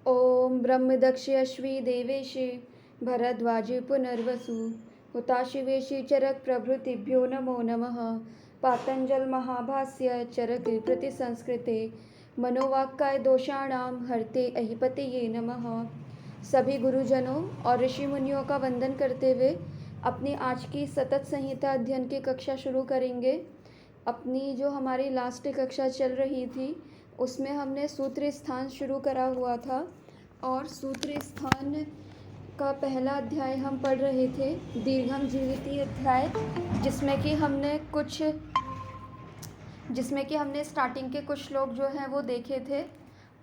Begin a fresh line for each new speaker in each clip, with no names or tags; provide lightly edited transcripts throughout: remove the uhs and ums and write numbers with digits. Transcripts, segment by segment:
ॐ ब्रह्मदक्षयश्वी देवेशे भरद्वाजे पुनर्वसु हुताशिवेशि चरक प्रभृतिभ्यो नमो नमः। पातंजल महाभाष्य चरक प्रति संस्कृते मनोवाक्काय दोषाणां हरते अहिपतये नमः। सभी गुरुजनों और ऋषि मुनियों का वंदन करते हुए अपनी आज की सतत संहिता अध्ययन की कक्षा शुरू करेंगे। अपनी जो हमारी लास्ट कक्षा चल रही थी उसमें हमने सूत्र स्थान शुरू करा हुआ था और सूत्र स्थान का पहला अध्याय हम पढ़ रहे थे, दीर्घम जीविती अध्याय, जिसमें कि हमने स्टार्टिंग के कुछ श्लोक जो हैं वो देखे थे।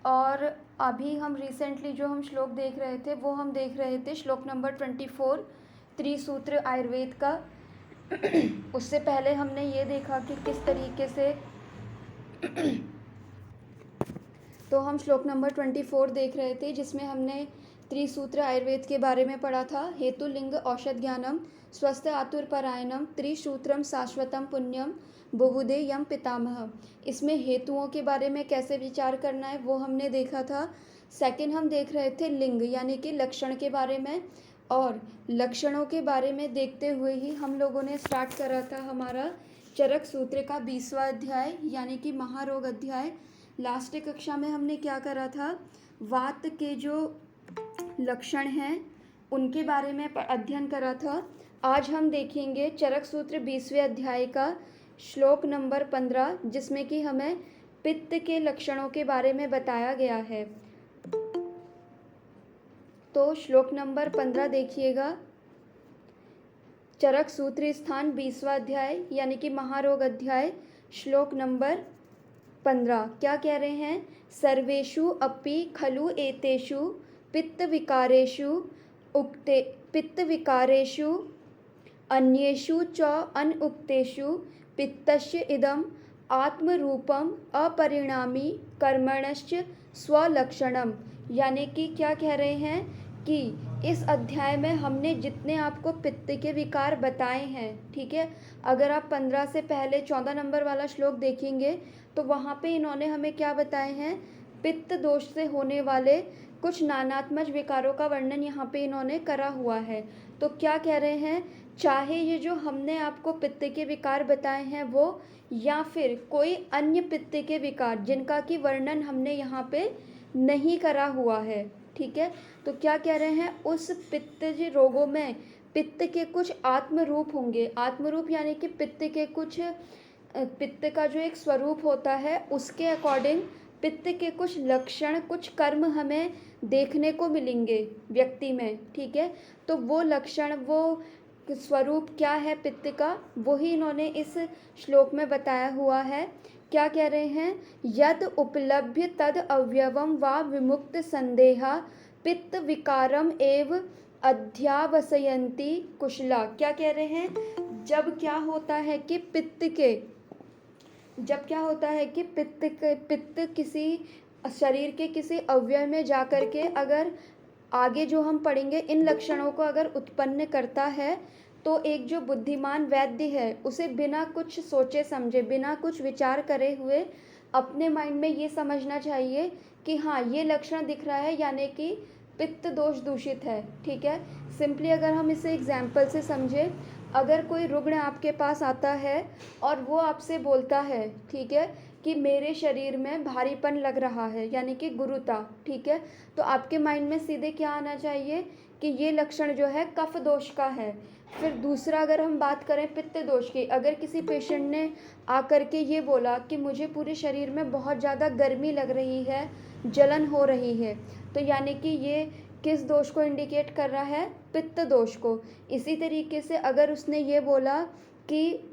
और अभी हम रिसेंटली जो हम श्लोक देख रहे थे वो हम देख रहे थे श्लोक नंबर 24 त्रिसूत्र आयुर्वेद का। उससे पहले हमने ये देखा कि किस तरीके से तो हम श्लोक नंबर 24 देख रहे थे जिसमें हमने त्रिसूत्र आयुर्वेद के बारे में पढ़ा था। हेतु लिंग औषध ज्ञानम स्वस्थ आतुर परायणम त्रिसूत्रम शाश्वतम पुण्यम बहुदे यम पितामह। इसमें हेतुओं के बारे में कैसे विचार करना है वो हमने देखा था। सेकंड हम देख रहे थे लिंग यानी कि लक्षण के बारे में, और लक्षणों के बारे में देखते हुए ही हम लोगों ने स्टार्ट करा था हमारा चरक सूत्र का 20वां अध्याय यानी कि महारोग अध्याय। लास्ट कक्षा में हमने क्या करा था, वात के जो लक्षण हैं उनके बारे में अध्ययन करा था। आज हम देखेंगे चरक सूत्र 20वें अध्याय का श्लोक नंबर 15 जिसमें कि हमें पित्त के लक्षणों के बारे में बताया गया है। तो श्लोक नंबर 15 देखिएगा। चरक सूत्र स्थान 20वां अध्याय यानी कि महारोग अध्याय श्लोक नंबर 15 क्या कह रहे हैं, सर्वेषु अपि खलु एतेषु पित्त विकारेषु अन्येषु च अनुक्तेषु पित्तस्य इदम् आत्मरूपम अपरिणामी कर्मणश्च स्वलक्षणम। यानी कि क्या कह रहे हैं कि इस अध्याय में हमने जितने आपको पित्त के विकार बताए हैं, ठीक है, अगर आप 15 से पहले 14 नंबर वाला श्लोक देखेंगे तो वहाँ पे इन्होंने हमें क्या बताए हैं, पित्त दोष से होने वाले कुछ नानात्मज विकारों का वर्णन यहाँ पे इन्होंने करा हुआ है। तो क्या कह रहे हैं, चाहे ये जो हमने आपको पित्त के विकार बताए हैं वो या फिर कोई अन्य पित्त के विकार जिनका कि वर्णन हमने यहाँ पे नहीं करा हुआ है, ठीक है, तो क्या कह रहे हैं, उस पित्त रोगों में पित्त के कुछ आत्मरूप होंगे। आत्मरूप यानी कि पित्त का जो एक स्वरूप होता है उसके अकॉर्डिंग पित्त के कुछ लक्षण कुछ कर्म हमें देखने को मिलेंगे व्यक्ति में, ठीक है। तो वो लक्षण वो स्वरूप क्या है पित्त का, वही इन्होंने इस श्लोक में बताया हुआ है। क्या कह रहे हैं, यद उपलभ्य तद अवयवम वा विमुक्त संदेहा पित्त विकारम एव अध्यावसयन्ति कुशला। क्या कह रहे हैं, जब क्या होता है कि पित्त किसी शरीर के किसी अवयव में जा कर के अगर आगे जो हम पढ़ेंगे इन लक्षणों को अगर उत्पन्न करता है तो एक जो बुद्धिमान वैद्य है उसे बिना कुछ सोचे समझे बिना कुछ विचार करे हुए अपने माइंड में ये समझना चाहिए कि हाँ ये लक्षण दिख रहा है यानी कि पित्त दोष दूषित है, ठीक है। सिंपली अगर हम इसे एग्जाम्पल से समझें, अगर कोई रुग्ण आपके पास आता है और वो आपसे बोलता है, ठीक है, कि मेरे शरीर में भारीपन लग रहा है यानी कि गुरुता, ठीक है, तो आपके माइंड में सीधे क्या आना चाहिए कि ये लक्षण जो है कफ दोष का है। फिर दूसरा अगर हम बात करें पित्त दोष की, अगर किसी पेशेंट ने आकर के ये बोला कि मुझे पूरे शरीर में बहुत ज़्यादा गर्मी लग रही है, जलन हो रही है, तो यानी कि ये किस दोष को इंडिकेट कर रहा है, पित्त दोष को। इसी तरीके से अगर उसने ये बोला कि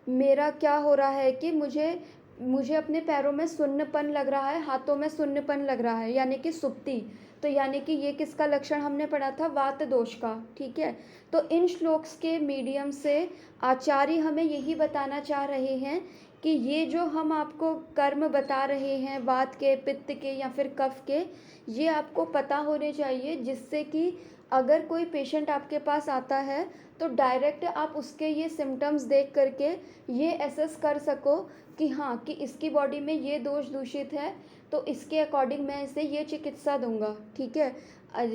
मेरा क्या हो रहा है कि मुझे अपने पैरों में सुन्नपन लग रहा है, हाथों में सुन्नपन लग रहा है यानी कि सुप्ति, तो यानी कि ये किसका लक्षण हमने पढ़ा था, वात दोष का, ठीक है। तो इन श्लोक्स के मीडियम से आचार्य हमें यही बताना चाह रहे हैं कि ये जो हम आपको कर्म बता रहे हैं वात के, पित्त के या फिर कफ के, ये आपको पता होने चाहिए, जिससे कि अगर कोई पेशेंट आपके पास आता है तो डायरेक्ट आप उसके ये सिम्टम्स देख करके ये एसेस कर सको कि हाँ, कि इसकी बॉडी में ये दोष दूषित है, तो इसके अकॉर्डिंग मैं इसे ये चिकित्सा दूंगा। ठीक है।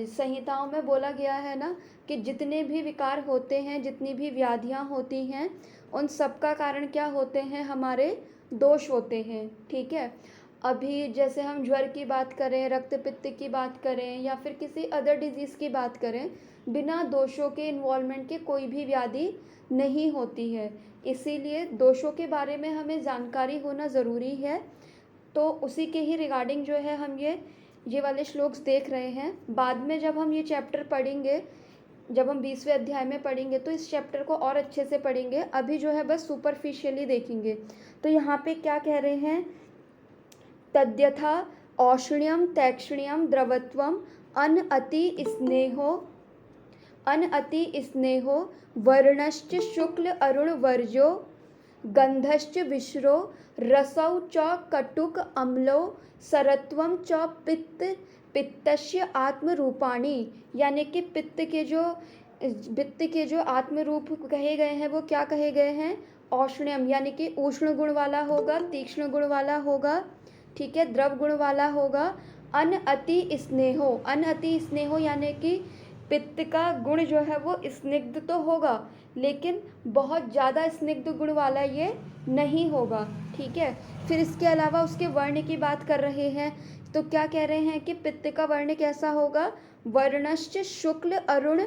संहिताओं में बोला गया है ना कि जितने भी विकार होते हैं, जितनी भी व्याधियां होती हैं, उन सब का कारण क्या होते हैं? हमारे दोष होते हैं। ठीक है। अभी जैसे हम ज्वर की बात करें, रक्त पित्त की बात करें या फिर किसी अदर डिजीज़ की बात करें, बिना दोषों के इन्वॉल्वमेंट के कोई भी व्याधि नहीं होती है। इसीलिए दोषों के बारे में हमें जानकारी होना ज़रूरी है। तो उसी के ही रिगार्डिंग जो है हम ये वाले श्लोक्स देख रहे हैं। बाद में जब हम ये चैप्टर पढ़ेंगे, जब हम 20वें अध्याय में पढ़ेंगे, तो इस चैप्टर को और अच्छे से पढ़ेंगे। अभी जो है बस सुपरफिशियली देखेंगे। तो यहाँ पे क्या कह रहे हैं? तद्यथा औष्ण्यम तैक्ष्ण्यम द्रवत्वम अन अति स्नेहो वर्णश्च शुक्ल अरुण वर्जो गंधश्च विश्रो रसौ च कटुक अम्लो सरत्वम च पित्तस्य आत्मरूपाणि। यानी कि पित्त के जो आत्मरूप कहे गए हैं वो क्या कहे गए हैं? औष्ण्यम यानी कि उष्ण गुण वाला होगा, तीक्ष्ण गुण वाला होगा, ठीक है, द्रव गुण वाला होगा। अन अति स्नेहो यानी कि पित्त का गुण जो है वो स्निग्ध तो होगा, लेकिन बहुत ज़्यादा स्निग्ध गुण वाला ये नहीं होगा। ठीक है। फिर इसके अलावा उसके वर्ण की बात कर रहे हैं, तो क्या कह रहे हैं कि पित्त का वर्ण कैसा होगा? वर्णश्च शुक्ल अरुण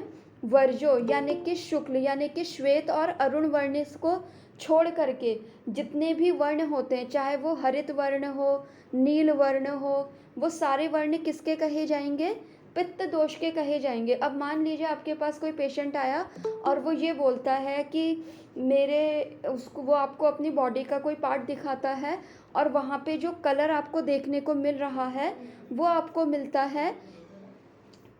वर्जो, यानी कि शुक्ल यानी कि श्वेत और अरुण वर्ण को छोड़ करके जितने भी वर्ण होते हैं, चाहे वो हरित वर्ण हो, नील वर्ण हो, वो सारे वर्ण किसके कहे जाएंगे? पित्त दोष के कहे जाएंगे। अब मान लीजिए आपके पास कोई पेशेंट आया और वो ये बोलता है कि वो आपको अपनी बॉडी का कोई पार्ट दिखाता है और वहाँ पे जो कलर आपको देखने को मिल रहा है वो आपको मिलता है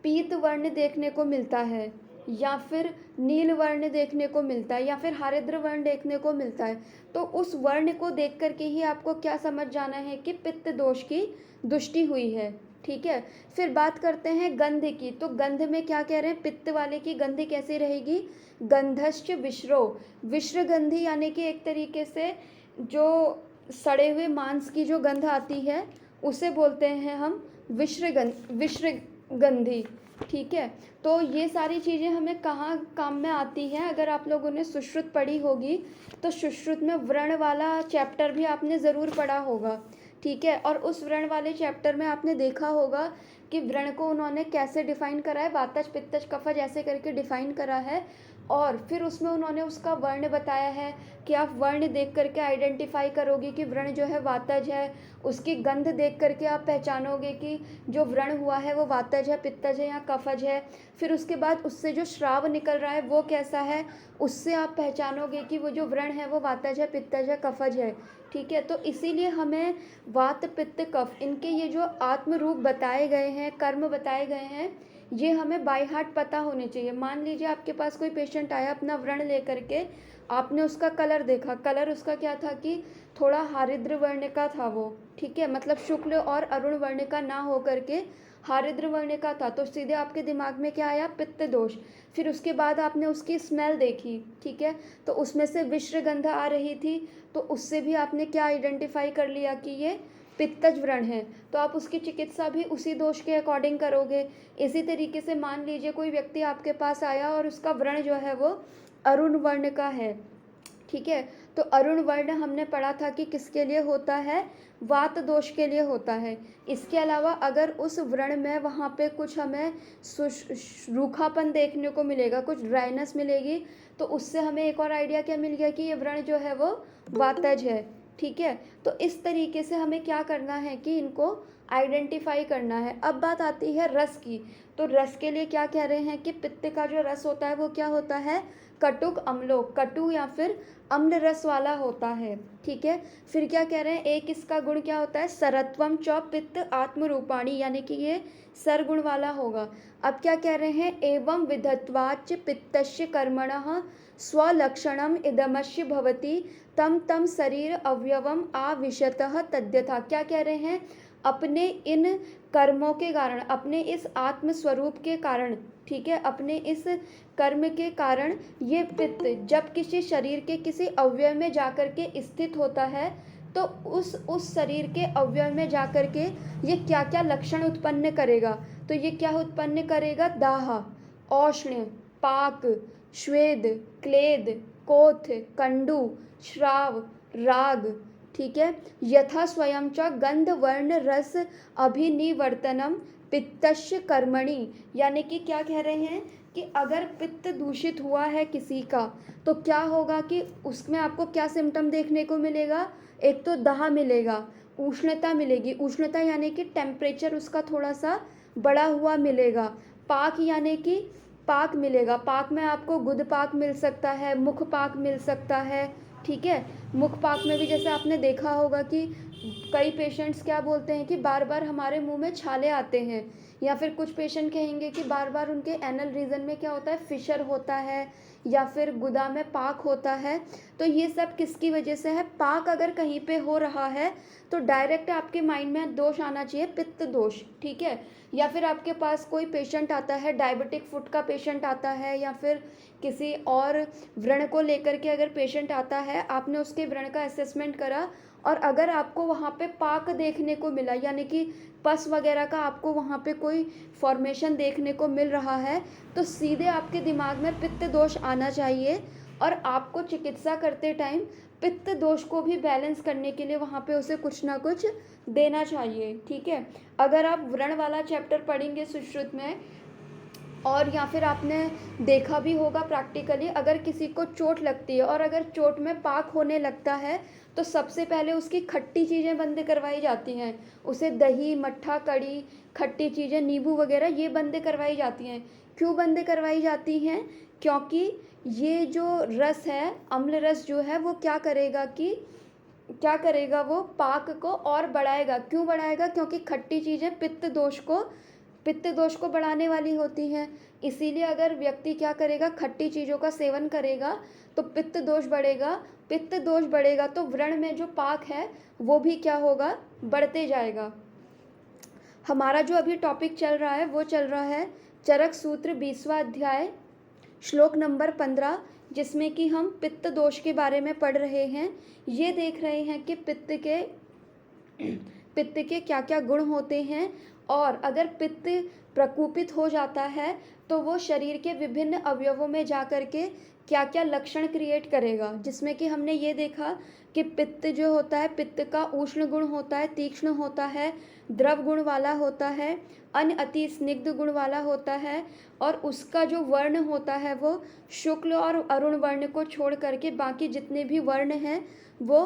पीत वर्ण देखने को मिलता है, या फिर नील वर्ण देखने को मिलता है, या फिर हरिद्र वर्ण देखने को मिलता है। तो उस वर्ण को देख करके ही आपको क्या समझ जाना है कि पित्त दोष की दृष्टि हुई है। ठीक है। फिर बात करते हैं गंध की। तो गंध में क्या कह रहे हैं? पित्त वाले की गंध कैसी रहेगी? गंधश्च विश्रो, विश्रगंधी यानी कि एक तरीके से जो सड़े हुए मांस की जो गंध आती है उसे बोलते हैं हम विश्रगंधी। ठीक है। तो ये सारी चीज़ें हमें कहाँ काम में आती हैं? अगर आप लोगों ने सुश्रुत पढ़ी होगी तो सुश्रुत में व्रण वाला चैप्टर भी आपने ज़रूर पढ़ा होगा। ठीक है। और उस व्रण वाले चैप्टर में आपने देखा होगा कि व्रण को उन्होंने कैसे डिफाइन करा है, वातज पित्तज कफज ऐसे करके डिफाइन करा है। और फिर उसमें उन्होंने उसका वर्ण बताया है कि आप वर्ण देख करके आइडेंटिफाई करोगे कि व्रण जो है वातज है। उसकी गंध देख करके आप पहचानोगे कि जो व्रण हुआ है वो वातज है, पित्तज है या कफज है। फिर उसके बाद उससे जो श्राव निकल रहा है वो कैसा है, उससे आप पहचानोगे कि वो जो व्रण है वो वातज है, पित्तज है, कफज है। ठीक है। तो इसीलिए हमें वात पित्त कफ इनके ये जो आत्म रूप बताए गए हैं, कर्म बताए गए हैं, ये हमें बाय हार्ट पता होने चाहिए। मान लीजिए आपके पास कोई पेशेंट आया अपना व्रण लेकर के, आपने उसका कलर देखा, कलर उसका क्या था कि थोड़ा हरिद्र वर्ण का था वो। ठीक है। मतलब शुक्ल और अरुण वर्ण का ना हो करके हरिद्र वर्ण का था, तो सीधे आपके दिमाग में क्या आया? पित्त दोष। फिर उसके बाद आपने उसकी स्मेल देखी, ठीक है, तो उसमें से विश्रगंध आ रही थी, तो उससे भी आपने क्या आइडेंटिफाई कर लिया कि ये पित्तज व्रण है। तो आप उसकी चिकित्सा भी उसी दोष के अकॉर्डिंग करोगे। इसी तरीके से मान लीजिए कोई व्यक्ति आपके पास आया और उसका व्रण जो है वो अरुण वर्ण का है। ठीक है। तो अरुण वर्ण हमने पढ़ा था कि किसके लिए होता है? वात दोष के लिए होता है। इसके अलावा अगर उस व्रण में वहाँ पे कुछ हमें रूखापन देखने को मिलेगा, कुछ ड्राइनेस मिलेगी, तो उससे हमें एक और आइडिया क्या मिल गया कि ये व्रण जो है वो वातज है। ठीक है। तो इस तरीके से हमें क्या करना है कि इनको आइडेंटिफाई करना है। अब बात आती है रस की, तो रस के लिए क्या कह रहे हैं कि पित्त का जो रस होता है वो क्या होता है, कटुक अम्लो, कटु या फिर अम्ल रस वाला होता है। ठीक है, फिर क्या कह रहे हैं, एक इसका गुण क्या होता है, सरत्वम च पित्त आत्मरूपाणी, यानी कि ये सरगुण वाला होगा। अब क्या कह रहे हैं, एवं विधत्वाच पित्तस्य कर्मणः स्वलक्षणम इदमस्य भवति तम तम शरीर अवयवम आविशतः तद्यथा। क्या कह रहे हैं, अपने इन कर्मों के कारण, अपने इस आत्म स्वरूप के कारण, ठीक है, अपने इस कर्म के कारण ये पित्त जब किसी शरीर के किसी अवयव में जाकर के स्थित होता है, तो उस शरीर के अवयव में जाकर के ये क्या क्या लक्षण उत्पन्न करेगा, तो ये क्या उत्पन्न करेगा, दाह, औष्ण्य, पाक, श्वेद, क्लेद, कोथ, कंडू, श्राव, राग। ठीक है, यथा स्वयं च गंध वर्ण रस अभिनिवर्तनम पित्तस्य कर्मणि, यानी कि क्या कह रहे हैं कि अगर पित्त दूषित हुआ है किसी का, तो क्या होगा कि उसमें आपको क्या सिम्टम देखने को मिलेगा, एक तो दाह मिलेगा, उष्णता मिलेगी, उष्णता यानी कि टेम्परेचर उसका थोड़ा सा बढ़ा हुआ मिलेगा, पाक यानी कि पाक मिलेगा, पाक में आपको गुद पाक मिल सकता है, मुख पाक मिल सकता है। ठीक है, मुख पाक में भी जैसे आपने देखा होगा कि कई पेशेंट्स क्या बोलते हैं कि बार बार हमारे मुंह में छाले आते हैं, या फिर कुछ पेशेंट कहेंगे कि बार बार उनके एनल रीजन में क्या होता है, फिशर होता है, या फिर गुदा में पाक होता है। तो ये सब किसकी वजह से है, पाक अगर कहीं पे हो रहा है तो डायरेक्ट आपके माइंड में दोष आना चाहिए, पित्त दोष। ठीक है, या फिर आपके पास कोई पेशेंट आता है, डायबिटिक फुट का पेशेंट आता है, या फिर किसी और व्रण को लेकर के अगर पेशेंट आता है, आपने उसके व्रण का असेसमेंट करा और अगर आपको वहाँ पे पाक देखने को मिला, यानी कि पस वगैरह का आपको वहाँ पे कोई फॉर्मेशन देखने को मिल रहा है, तो सीधे आपके दिमाग में पित्त दोष आना चाहिए और आपको चिकित्सा करते टाइम पित्त दोष को भी बैलेंस करने के लिए वहाँ पे उसे कुछ ना कुछ देना चाहिए। ठीक है, अगर आप व्रण वाला चैप्टर पढ़ेंगे सुश्रुत में, और या फिर आपने देखा भी होगा प्रैक्टिकली, अगर किसी को चोट लगती है और अगर चोट में पाक होने लगता है, तो सबसे पहले उसकी खट्टी चीज़ें बंद करवाई जाती हैं, उसे दही, मट्ठा, कड़ी, खट्टी चीज़ें, नींबू वगैरह ये बंद करवाई जाती हैं। क्यों बंद करवाई जाती हैं, क्योंकि ये जो रस है, अम्ल रस जो है, वो क्या करेगा कि क्या करेगा, वो पाक को और बढ़ाएगा। क्यों बढ़ाएगा, क्योंकि खट्टी चीज़ें पित्त दोष को बढ़ाने वाली होती हैं। इसीलिए अगर व्यक्ति क्या करेगा, खट्टी चीज़ों का सेवन करेगा तो पित्त दोष बढ़ेगा, पित्त दोष बढ़ेगा तो व्रण में जो पाक है वो भी क्या होगा, बढ़ते जाएगा। हमारा जो अभी टॉपिक चल रहा है वो चल रहा है चरक सूत्र 20वां अध्याय श्लोक नंबर 15, जिसमें कि हम पित्त दोष के बारे में पढ़ रहे हैं। ये देख रहे हैं कि पित्त के क्या क्या गुण होते हैं, और अगर पित्त प्रकोपित हो जाता है तो वो शरीर के विभिन्न अवयवों में जा कर के क्या क्या लक्षण क्रिएट करेगा, जिसमें कि हमने ये देखा कि पित्त जो होता है, पित्त का उष्ण गुण होता है, तीक्ष्ण होता है, द्रव गुण वाला होता है, अन्य अति स्निग्ध गुण वाला होता है, और उसका जो वर्ण होता है वो शुक्ल और अरुण वर्ण को छोड़ करके बाकी जितने भी वर्ण हैं वो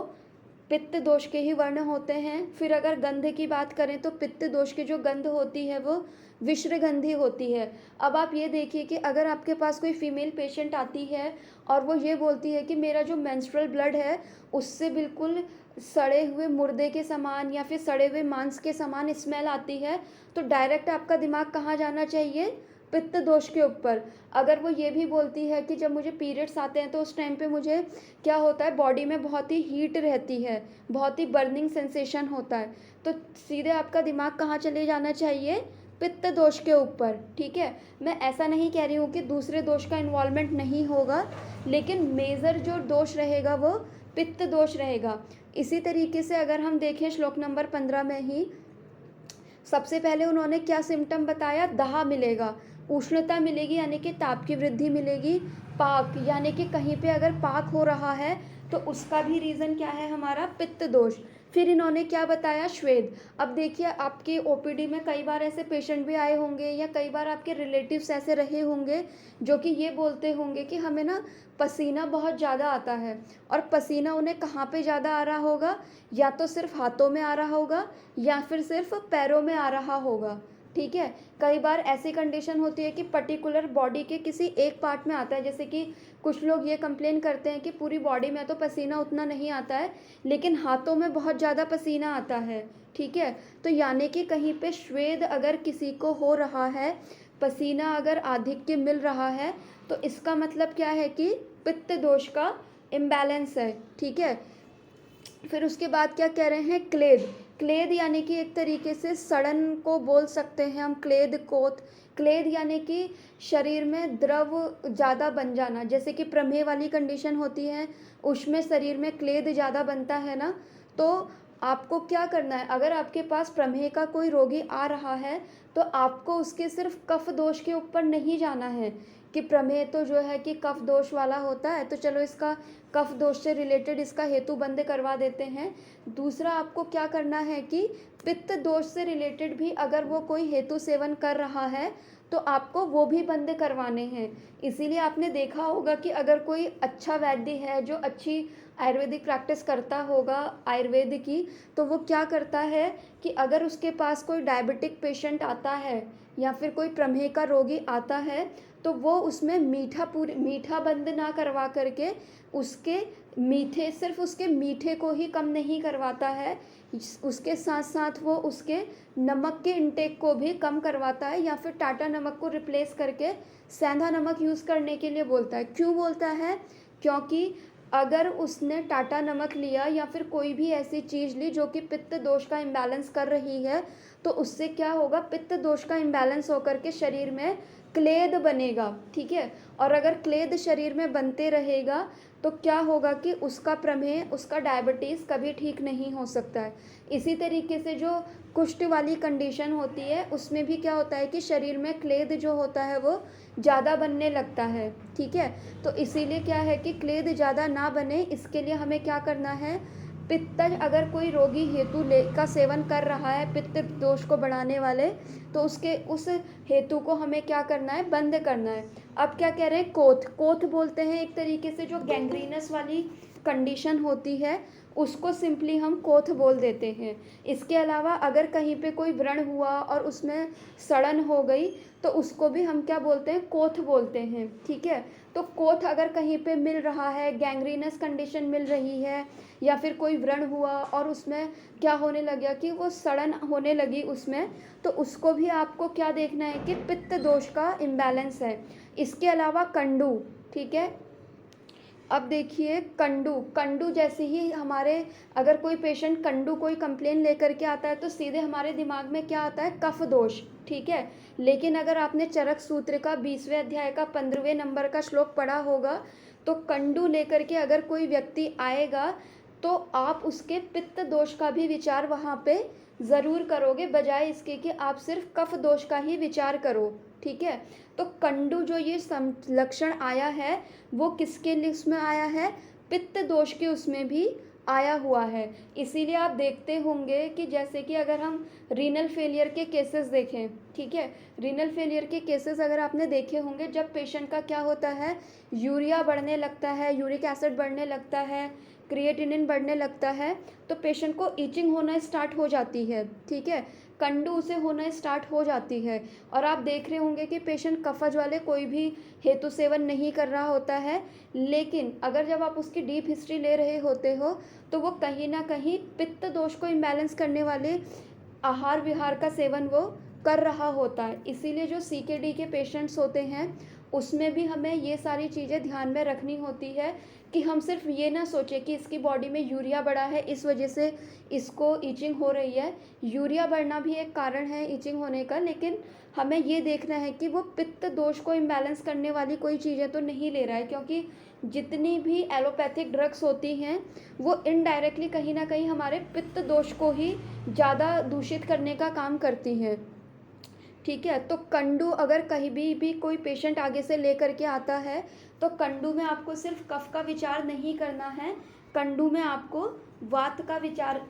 पित्त दोष के ही वर्ण होते हैं। फिर अगर गंध की बात करें तो पित्त दोष की जो गंध होती है वो विश्रगंधी होती है। अब आप ये देखिए कि अगर आपके पास कोई फीमेल पेशेंट आती है और वो ये बोलती है कि मेरा जो मेंस्ट्रुअल ब्लड है उससे बिल्कुल सड़े हुए मुर्दे के समान या फिर सड़े हुए मांस के समान स्मेल आती है, तो डायरेक्ट आपका दिमाग कहाँ जाना चाहिए, पित्त दोष के ऊपर। अगर वो ये भी बोलती है कि जब मुझे पीरियड्स आते हैं तो उस टाइम पे मुझे क्या होता है, बॉडी में बहुत ही हीट रहती है, बहुत ही बर्निंग सेंसेशन होता है, तो सीधे आपका दिमाग कहाँ चले जाना चाहिए, पित्त दोष के ऊपर। ठीक है, मैं ऐसा नहीं कह रही हूँ कि दूसरे दोष का इन्वॉल्वमेंट नहीं होगा, लेकिन मेजर जो दोष रहेगा वो पित्त दोष रहेगा। इसी तरीके से अगर हम देखें श्लोक नंबर 15 में ही सबसे पहले उन्होंने क्या सिम्टम बताया, दाह मिलेगा, उष्णता मिलेगी यानी कि ताप की वृद्धि मिलेगी, पाक यानी कि कहीं पे अगर पाक हो रहा है तो उसका भी रीज़न क्या है, हमारा पित्त दोष। फिर इन्होंने क्या बताया, श्वेद। अब देखिए आपके ओपीडी में कई बार ऐसे पेशेंट भी आए होंगे या कई बार आपके रिलेटिव्स ऐसे रहे होंगे जो कि ये बोलते होंगे कि हमें ना पसीना बहुत ज़्यादा आता है। और पसीना उन्हें कहाँ पे ज़्यादा आ रहा होगा, या तो सिर्फ हाथों में आ रहा होगा या फिर सिर्फ पैरों में आ रहा होगा। ठीक है, कई बार ऐसी कंडीशन होती है कि पर्टिकुलर बॉडी के किसी एक पार्ट में आता है, जैसे कि कुछ लोग ये कंप्लेन करते हैं कि पूरी बॉडी में तो पसीना उतना नहीं आता है लेकिन हाथों में बहुत ज़्यादा पसीना आता है। ठीक है, तो यानी कि कहीं पे श्वेद अगर किसी को हो रहा है, पसीना अगर आधिक्य मिल रहा है, तो इसका मतलब क्या है कि पित्त दोष का इम्बैलेंस है। ठीक है, फिर उसके बाद क्या कह रहे हैं, क्लेद। क्लेद यानी कि एक तरीके से सड़न को बोल सकते हैं हम, क्लेद कोत। क्लेद यानी कि शरीर में द्रव ज़्यादा बन जाना, जैसे कि प्रमेह वाली कंडीशन होती है उसमें शरीर में क्लेद ज़्यादा बनता है ना। तो आपको क्या करना है, अगर आपके पास प्रमेह का कोई रोगी आ रहा है तो आपको उसके सिर्फ कफ दोष के ऊपर नहीं जाना है कि प्रमेह तो जो है कि कफ दोष वाला होता है, तो चलो इसका कफ दोष से रिलेटेड इसका हेतु बंद करवा देते हैं। दूसरा आपको क्या करना है कि पित्त दोष से रिलेटेड भी अगर वो कोई हेतु सेवन कर रहा है तो आपको वो भी बंद करवाने हैं। इसीलिए आपने देखा होगा कि अगर कोई अच्छा वैद्य है जो अच्छी आयुर्वेदिक प्रैक्टिस करता होगा आयुर्वेद की, तो वो क्या करता है कि अगर उसके पास कोई डायबिटिक पेशेंट आता है या फिर कोई प्रमेह का रोगी आता है तो वो उसमें मीठा बंद ना करवा करके उसके मीठे, सिर्फ उसके मीठे को ही कम नहीं करवाता है, उसके साथ साथ वो उसके नमक के इंटेक को भी कम करवाता है या फिर टाटा नमक को रिप्लेस करके सेंधा नमक यूज़ करने के लिए बोलता है। क्यों बोलता है, क्योंकि अगर उसने टाटा नमक लिया या फिर कोई भी ऐसी चीज़ ली जो कि पित्त दोष का इम्बैलेंस कर रही है, तो उससे क्या होगा, पित्त दोष का इम्बैलेंस होकर के शरीर में क्लेद बनेगा। ठीक है, और अगर क्लेद शरीर में बनते रहेगा तो क्या होगा कि उसका प्रमेह, उसका डायबिटीज़ कभी ठीक नहीं हो सकता है। इसी तरीके से जो कुष्ठ वाली कंडीशन होती है उसमें भी क्या होता है कि शरीर में क्लेद जो होता है वो ज़्यादा बनने लगता है। ठीक है, तो इसीलिए क्या है कि क्लेद ज़्यादा ना बने, इसके लिए हमें क्या करना है, पित्तज अगर कोई रोगी हेतु ले का सेवन कर रहा है पित्त दोष को बढ़ाने वाले, तो उसके उस हेतु को हमें क्या करना है, बंद करना है। अब क्या कह रहे हैं, कोथ। कोथ बोलते हैं एक तरीके से जो गैंग्रीनस वाली कंडीशन होती है उसको सिंपली हम कोथ बोल देते हैं। इसके अलावा अगर कहीं पे कोई व्रण हुआ और उसमें सड़न हो गई तो उसको भी हम क्या बोलते हैं, कोथ बोलते हैं। ठीक है, तो कोथ अगर कहीं पे मिल रहा है, गैंग्रीनस कंडीशन मिल रही है या फिर कोई व्रण हुआ और उसमें क्या होने लगा कि वो सड़न होने लगी उसमें, तो उसको भी आपको क्या देखना है कि पित्त दोष का इम्बैलेंस है। इसके अलावा कंडू। ठीक है, अब देखिए कंडू। कंडू जैसे ही हमारे अगर कोई पेशेंट कंडू कोई कंप्लेन लेकर के आता है तो सीधे हमारे दिमाग में क्या आता है, कफ दोष। ठीक है, लेकिन अगर आपने चरक सूत्र का 20वें अध्याय का 15वें नंबर का श्लोक पढ़ा होगा तो कंडू लेकर के अगर कोई व्यक्ति आएगा तो आप उसके पित्त दोष का भी विचार वहाँ पे ज़रूर करोगे, बजाय इसके कि आप सिर्फ कफ दोष का ही विचार करो। ठीक है, तो कंडू जो ये लक्षण आया है वो किसके लिए उसमें आया है, पित्त दोष के उसमें भी आया हुआ है। इसीलिए आप देखते होंगे कि जैसे कि अगर हम रीनल फेलियर के केसेस देखें, ठीक है, रीनल फेलियर के केसेस अगर आपने देखे होंगे, जब पेशेंट का क्या होता है, यूरिया बढ़ने लगता है, यूरिक एसिड बढ़ने लगता है, क्रिएटिनिन बढ़ने लगता है, तो पेशेंट को ईचिंग होना स्टार्ट हो जाती है। ठीक है, कंडू उसे होना स्टार्ट हो जाती है। और आप देख रहे होंगे कि पेशेंट कफज वाले कोई भी हेतु सेवन नहीं कर रहा होता है, लेकिन अगर जब आप उसकी डीप हिस्ट्री ले रहे होते हो तो वो कहीं ना कहीं पित्त दोष को इम्बैलेंस करने वाले आहार विहार का सेवन वो कर रहा होता है। इसीलिए जो सीकेडी के पेशेंट्स होते हैं उसमें भी हमें ये सारी चीज़ें ध्यान में रखनी होती है कि हम सिर्फ ये ना सोचें कि इसकी बॉडी में यूरिया बढ़ा है इस वजह से इसको ईचिंग हो रही है। यूरिया बढ़ना भी एक कारण है ईचिंग होने का, लेकिन हमें ये देखना है कि वो पित्त दोष को इम्बैलेंस करने वाली कोई चीज़ें तो नहीं ले रहा है, क्योंकि जितनी भी एलोपैथिक ड्रग्स होती हैं वो इनडायरेक्टली कहीं ना कहीं हमारे पित्त दोष को ही ज़्यादा दूषित करने का काम करती हैं। ठीक है, तो कंडू अगर कहीं भी कोई पेशेंट आगे से लेकर के आता है तो कंडू में आपको सिर्फ कफ का विचार नहीं करना है, कंडू में आपको वात का विचार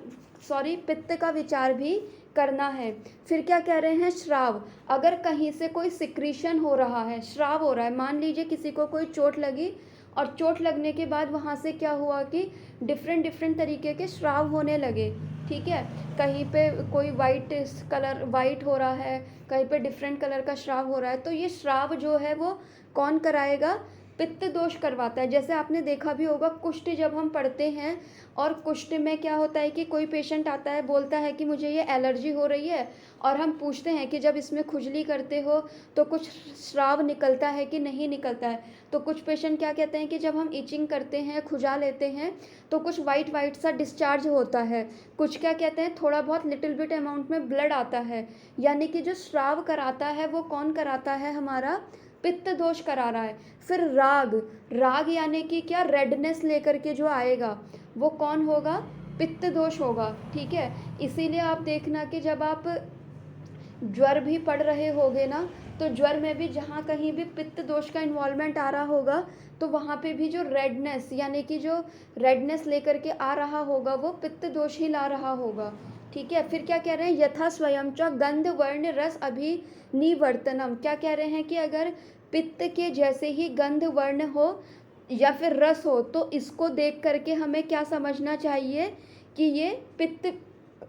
पित्त का विचार भी करना है। फिर क्या कह रहे हैं, श्राव, अगर कहीं से कोई सिक्रीशन हो रहा है, श्राव हो रहा है, मान लीजिए किसी को कोई चोट लगी और चोट लगने के बाद वहाँ से क्या हुआ कि डिफरेंट डिफरेंट तरीके के श्राव होने लगे, ठीक है। कहीं पे कोई वाइट हो रहा है, कहीं पे डिफरेंट कलर का श्राव हो रहा है, तो ये श्राव जो है वो कौन कराएगा, पित्त दोष करवाता है। जैसे आपने देखा भी होगा, कुष्ठ जब हम पढ़ते हैं और कुष्ठ में क्या होता है कि कोई पेशेंट आता है, बोलता है कि मुझे ये एलर्जी हो रही है, और हम पूछते हैं कि जब इसमें खुजली करते हो तो कुछ स्राव निकलता है कि नहीं निकलता है। तो कुछ पेशेंट क्या कहते हैं कि जब हम इचिंग करते हैं, खुजा लेते हैं, तो कुछ वाइट वाइट सा डिस्चार्ज होता है। कुछ क्या कहते हैं, थोड़ा बहुत लिटिल बिट अमाउंट में ब्लड आता है। यानी कि जो स्राव कराता है वो कौन कराता है, हमारा पित्त दोष करा रहा है। फिर राग, राग यानी कि क्या, रेडनेस लेकर के जो आएगा वो कौन होगा, पित्त दोष होगा, ठीक है। इसीलिए आप देखना कि जब आप ज्वर भी पढ़ रहे होगे ना, तो ज्वर में भी जहाँ कहीं भी पित्त दोष का इन्वॉल्वमेंट आ रहा होगा, तो वहाँ पे भी जो रेडनेस, यानी कि जो रेडनेस लेकर के आ रहा होगा वो पित्त दोष ही ला रहा होगा, ठीक है। फिर क्या कह रहे हैं, यथा स्वयं च गंध वर्ण रस अभिनिवर्तनम, क्या कह रहे हैं कि अगर पित्त के जैसे ही गंध वर्ण हो या फिर रस हो, तो इसको देख करके हमें क्या समझना चाहिए कि ये पित्त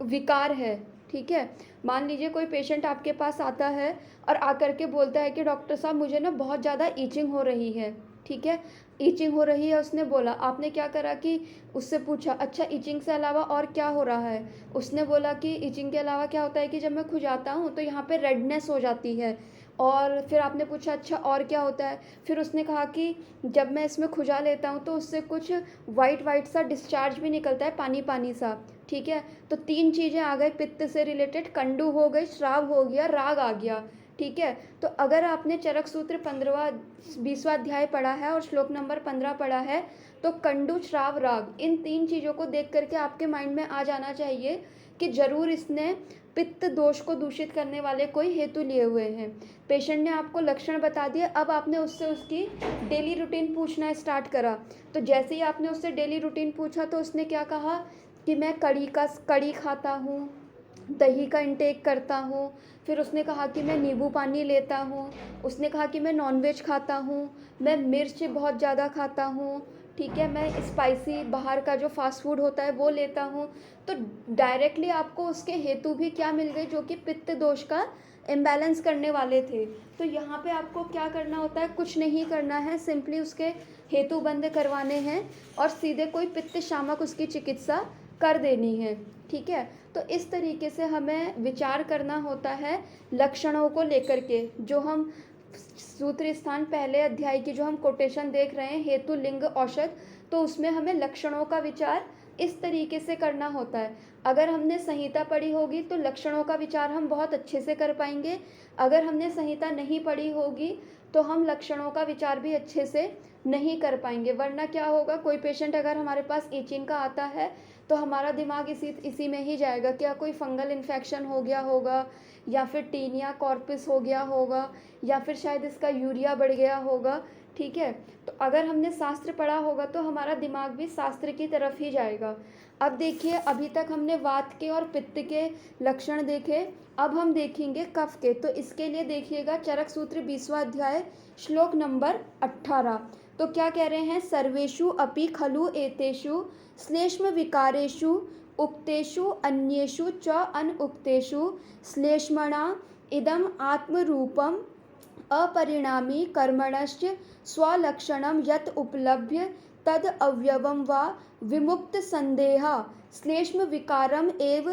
विकार है, ठीक है। मान लीजिए कोई पेशेंट आपके पास आता है और आकर के बोलता है कि डॉक्टर साहब मुझे ना बहुत ज़्यादा ईचिंग हो रही है, ठीक है। ईचिंग हो रही है उसने बोला, आपने क्या करा कि उससे पूछा, अच्छा ईचिंग से अलावा और क्या हो रहा है। उसने बोला कि ईचिंग के अलावा क्या होता है कि जब मैं खुजाता हूँ तो यहाँ पे रेडनेस हो जाती है। और फिर आपने पूछा अच्छा और क्या होता है, फिर उसने कहा कि जब मैं इसमें खुजा लेता हूँ तो उससे कुछ वाइट वाइट सा डिस्चार्ज भी निकलता है, पानी पानी सा, ठीक है। तो 3 चीज़ें आ गए पित्त से रिलेटेड, कंडू हो गई, श्राव हो गया, राग आ गया, ठीक है। तो अगर आपने चरक सूत्र 20वां अध्याय पढ़ा है और श्लोक नंबर 15 पढ़ा है, तो कंडू, श्राव, राग, इन 3 चीज़ों को देख करके आपके माइंड में आ जाना चाहिए कि जरूर इसने पित्त दोष को दूषित करने वाले कोई हेतु लिए हुए हैं। पेशेंट ने आपको लक्षण बता दिए, अब आपने उससे उसकी डेली रूटीन पूछना स्टार्ट करा। तो जैसे ही आपने उससे डेली रूटीन पूछा तो उसने क्या कहा कि मैं कड़ी खाता हूँ, दही का इंटेक करता हूँ। फिर उसने कहा कि मैं नींबू पानी लेता हूँ। उसने कहा कि मैं नॉनवेज खाता हूँ, मैं मिर्च बहुत ज़्यादा खाता हूँ, ठीक है, मैं स्पाइसी बाहर का जो फास्ट फूड होता है वो लेता हूँ। तो डायरेक्टली आपको उसके हेतु भी क्या मिल गए, जो कि पित्त दोष का इम्बैलेंस करने वाले थे। तो यहाँ पे आपको क्या करना होता है, कुछ नहीं करना है, सिंपली उसके हेतु बंद करवाने हैं और सीधे कोई पित्त शामक उसकी चिकित्सा कर देनी है, ठीक है। तो इस तरीके से हमें विचार करना होता है लक्षणों को लेकर के। जो हम सूत्र स्थान पहले अध्याय की जो हम कोटेशन देख रहे हैं, हेतु लिंग औषध, तो उसमें हमें लक्षणों का विचार इस तरीके से करना होता है। अगर हमने संहिता पढ़ी होगी तो लक्षणों का विचार हम बहुत अच्छे से कर पाएंगे। अगर हमने संहिता नहीं पढ़ी होगी तो हम लक्षणों का विचार भी अच्छे से नहीं कर पाएंगे। वरना क्या होगा, कोई पेशेंट अगर हमारे पास ईचिंग का आता है तो हमारा दिमाग इसी में ही जाएगा, क्या कोई फंगल इन्फेक्शन हो गया होगा, या फिर टीनिया कॉर्पिस हो गया होगा, या फिर शायद इसका यूरिया बढ़ गया होगा, ठीक है। तो अगर हमने शास्त्र पढ़ा होगा तो हमारा दिमाग भी शास्त्र की तरफ ही जाएगा। अब देखिए, अभी तक हमने वात के और पित्त के लक्षण देखे, अब हम देखेंगे कफ के। तो इसके लिए देखिएगा चरक सूत्र 20वां अध्याय श्लोक नंबर 18। तो क्या कह रहे हैं, सर्वेषु अपि खलु एतेषु श्लेष्म विकारेषु उक्तेषु अन्येषु च अनुक्तेषु श्लेष्मणा इदम आत्मरूपम अपरिणामी कर्मणश्च स्वलक्षणं यत् उपलभ्य तद अवयवं वा विमुक्त संदेहा श्लेष्म विकारम एव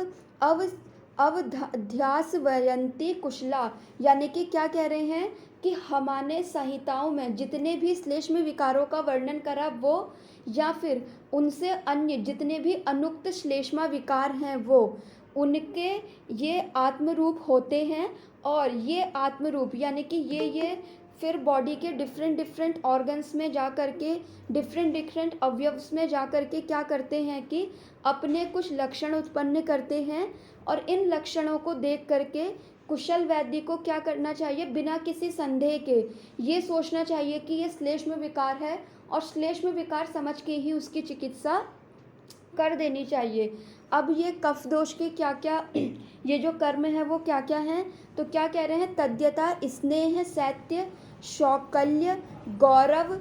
अवध्यासवयन्ति कुशला। यानी कि क्या कह रहे हैं कि हमारे संहिताओं में जितने भी श्लेष्म विकारों का वर्णन करा वो, या फिर उनसे अन्य जितने भी अनुक्त श्लेष्मा विकार हैं वो, उनके ये आत्मरूप होते हैं। और ये आत्मरूप यानी कि ये फिर बॉडी के डिफरेंट ऑर्गन्स में जा कर के, डिफरेंट अवयव्स में जा कर के क्या करते हैं कि अपने कुछ लक्षण उत्पन्न करते हैं। और इन लक्षणों को देख करके कुशल वैद्य को क्या करना चाहिए, बिना किसी संदेह के ये सोचना चाहिए कि ये श्लेष्म विकार है, और श्लेष्म विकार समझ के ही उसकी चिकित्सा कर देनी चाहिए। अब ये कफ दोष के क्या क्या ये जो कर्म है वो क्या क्या हैं, तो क्या कह रहे हैं, तद्यता, स्नेह, सैत्य, शौकल्य, गौरव,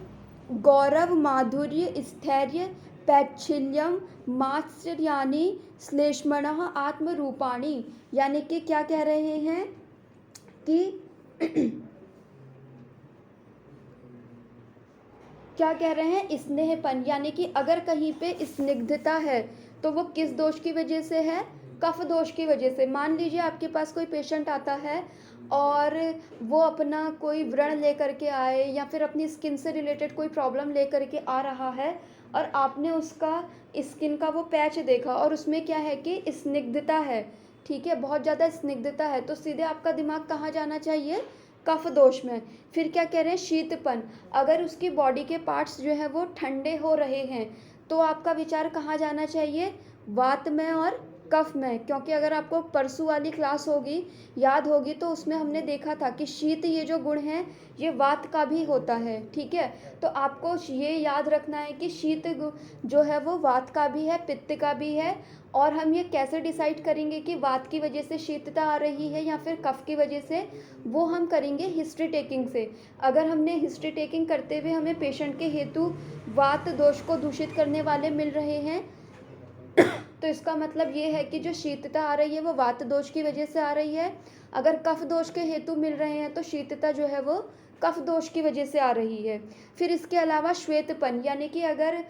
गौरव, माधुर्य, स्थैर्य, पैच्छिल्यम, मात्सर्यानि, श्लेष्मणः, आत्मरूपाणि। यानी कि क्या कह रहे हैं कि क्या कह रहे हैं, स्नेहपन, यानी कि अगर कहीं पे स्निग्धता है तो वो किस दोष की वजह से है, कफ दोष की वजह से। मान लीजिए आपके पास कोई पेशेंट आता है और वो अपना कोई व्रण लेकर के आए या फिर अपनी स्किन से रिलेटेड कोई प्रॉब्लम लेकर के आ रहा है और आपने उसका स्किन का वो पैच देखा और उसमें क्या है कि स्निग्धता है, ठीक है, बहुत ज़्यादा स्निग्धता है, तो सीधे आपका दिमाग कहाँ जाना चाहिए, कफ दोष में। फिर क्या कह रहे हैं, शीतपन, अगर उसकी बॉडी के पार्ट्स जो है वो ठंडे हो रहे हैं तो आपका विचार कहाँ जाना चाहिए, वात में और कफ में। क्योंकि अगर आपको परसों वाली क्लास होगी, याद होगी, तो उसमें हमने देखा था कि शीत ये जो गुण है ये वात का भी होता है, ठीक है। तो आपको ये याद रखना है कि शीत जो है वो वात का भी है, पित्त का भी है। और हम ये कैसे डिसाइड करेंगे कि वात की वजह से शीतता आ रही है या फिर कफ की वजह से, वो हम करेंगे हिस्ट्री टेकिंग से। अगर हमने हिस्ट्री टेकिंग करते हुए हमें पेशेंट के हेतु वात दोष को दूषित करने वाले मिल रहे हैं तो इसका मतलब ये है कि जो शीतता आ रही है वो वात दोष की वजह से आ रही है। अगर कफ दोष के हेतु मिल रहे हैं तो शीतता जो है वो कफ दोष की वजह से आ रही है। फिर इसके अलावा श्वेतपन, यानी कि अगर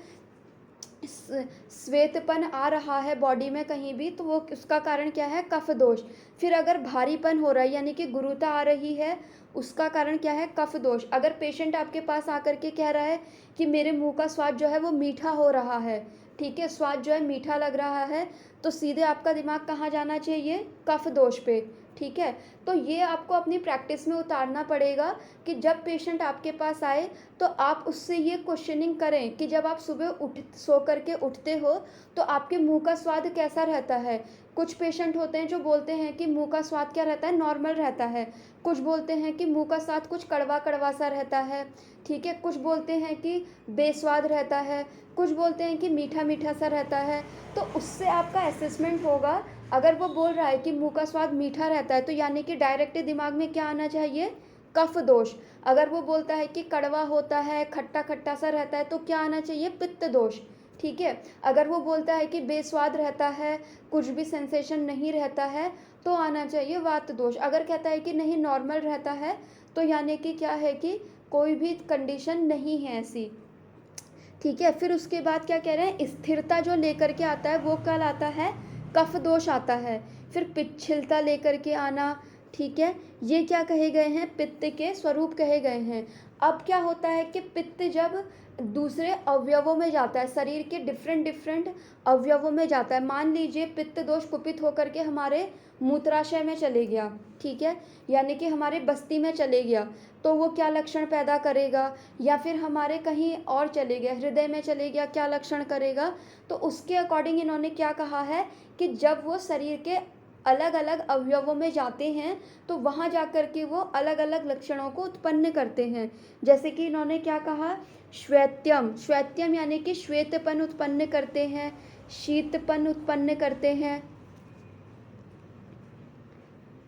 श्वेतपन आ रहा है बॉडी में कहीं भी तो वो उसका कारण क्या है, कफ दोष। फिर अगर भारीपन हो रहा है यानी कि गुरुता आ रही है, उसका कारण क्या है, कफ दोष। अगर पेशेंट आपके पास आकर के कह रहा है कि मेरे मुंह का स्वाद जो है वो मीठा हो रहा है, ठीक है, स्वाद जो है मीठा लग रहा है, तो सीधे आपका दिमाग कहाँ जाना चाहिए, कफ दोष पे, ठीक है। तो ये आपको अपनी प्रैक्टिस में उतारना पड़ेगा कि जब पेशेंट आपके पास आए तो आप उससे ये क्वेश्चनिंग करें कि जब आप सुबह सो करके उठते हो तो आपके मुंह का स्वाद कैसा रहता है। कुछ पेशेंट होते हैं जो बोलते हैं कि मुंह का स्वाद क्या रहता है, नॉर्मल रहता है। कुछ बोलते हैं कि मुंह का स्वाद कुछ कड़वा कड़वा सा रहता है, ठीक है। कुछ बोलते हैं कि बेस्वाद रहता है, कुछ बोलते हैं कि मीठा मीठा सा रहता है। तो उससे आपका असेसमेंट होगा। अगर वो बोल रहा है कि मुंह का स्वाद मीठा रहता है तो यानी कि डायरेक्ट दिमाग में क्या आना चाहिए, कफ दोष। अगर वो बोलता है कि कड़वा होता है, खट्टा खट्टा सा रहता है, तो क्या आना चाहिए, पित्त दोष, ठीक है। अगर वो बोलता है कि बेस्वाद रहता है, कुछ भी सेंसेशन नहीं रहता है, तो आना चाहिए वात दोष। अगर कहता है कि नहीं नॉर्मल रहता है तो यानी कि क्या है कि कोई भी कंडीशन नहीं है ऐसी, ठीक है। फिर उसके बाद क्या कह रहे हैं, स्थिरता जो लेकर के आता है वो कल आता है, कफ दोष आता है। फिर पिच्छलता लेकर के आना, ठीक है, ये क्या कहे गए हैं, पित्त के स्वरूप कहे गए हैं। अब क्या होता है कि पित्त जब दूसरे अवयवों में जाता है, शरीर के डिफरेंट डिफरेंट अवयवों में जाता है, मान लीजिए पित्त दोष कुपित होकर के हमारे मूत्राशय में चले गया, ठीक है, यानी कि हमारे बस्ती में चले गया, तो वो क्या लक्षण पैदा करेगा। या फिर हमारे कहीं और चले गया, हृदय में चले गया, क्या लक्षण करेगा। तो उसके अकॉर्डिंग इन्होंने क्या कहा है कि जब वो शरीर के अलग अलग अवयवों में जाते हैं तो वहाँ जाकर के वो अलग अलग लक्षणों को उत्पन्न करते हैं। जैसे कि इन्होंने क्या कहा, श्वेत्यम, श्वेत्यम यानी कि श्वेतपन उत्पन्न करते हैं, शीतपन उत्पन्न करते हैं,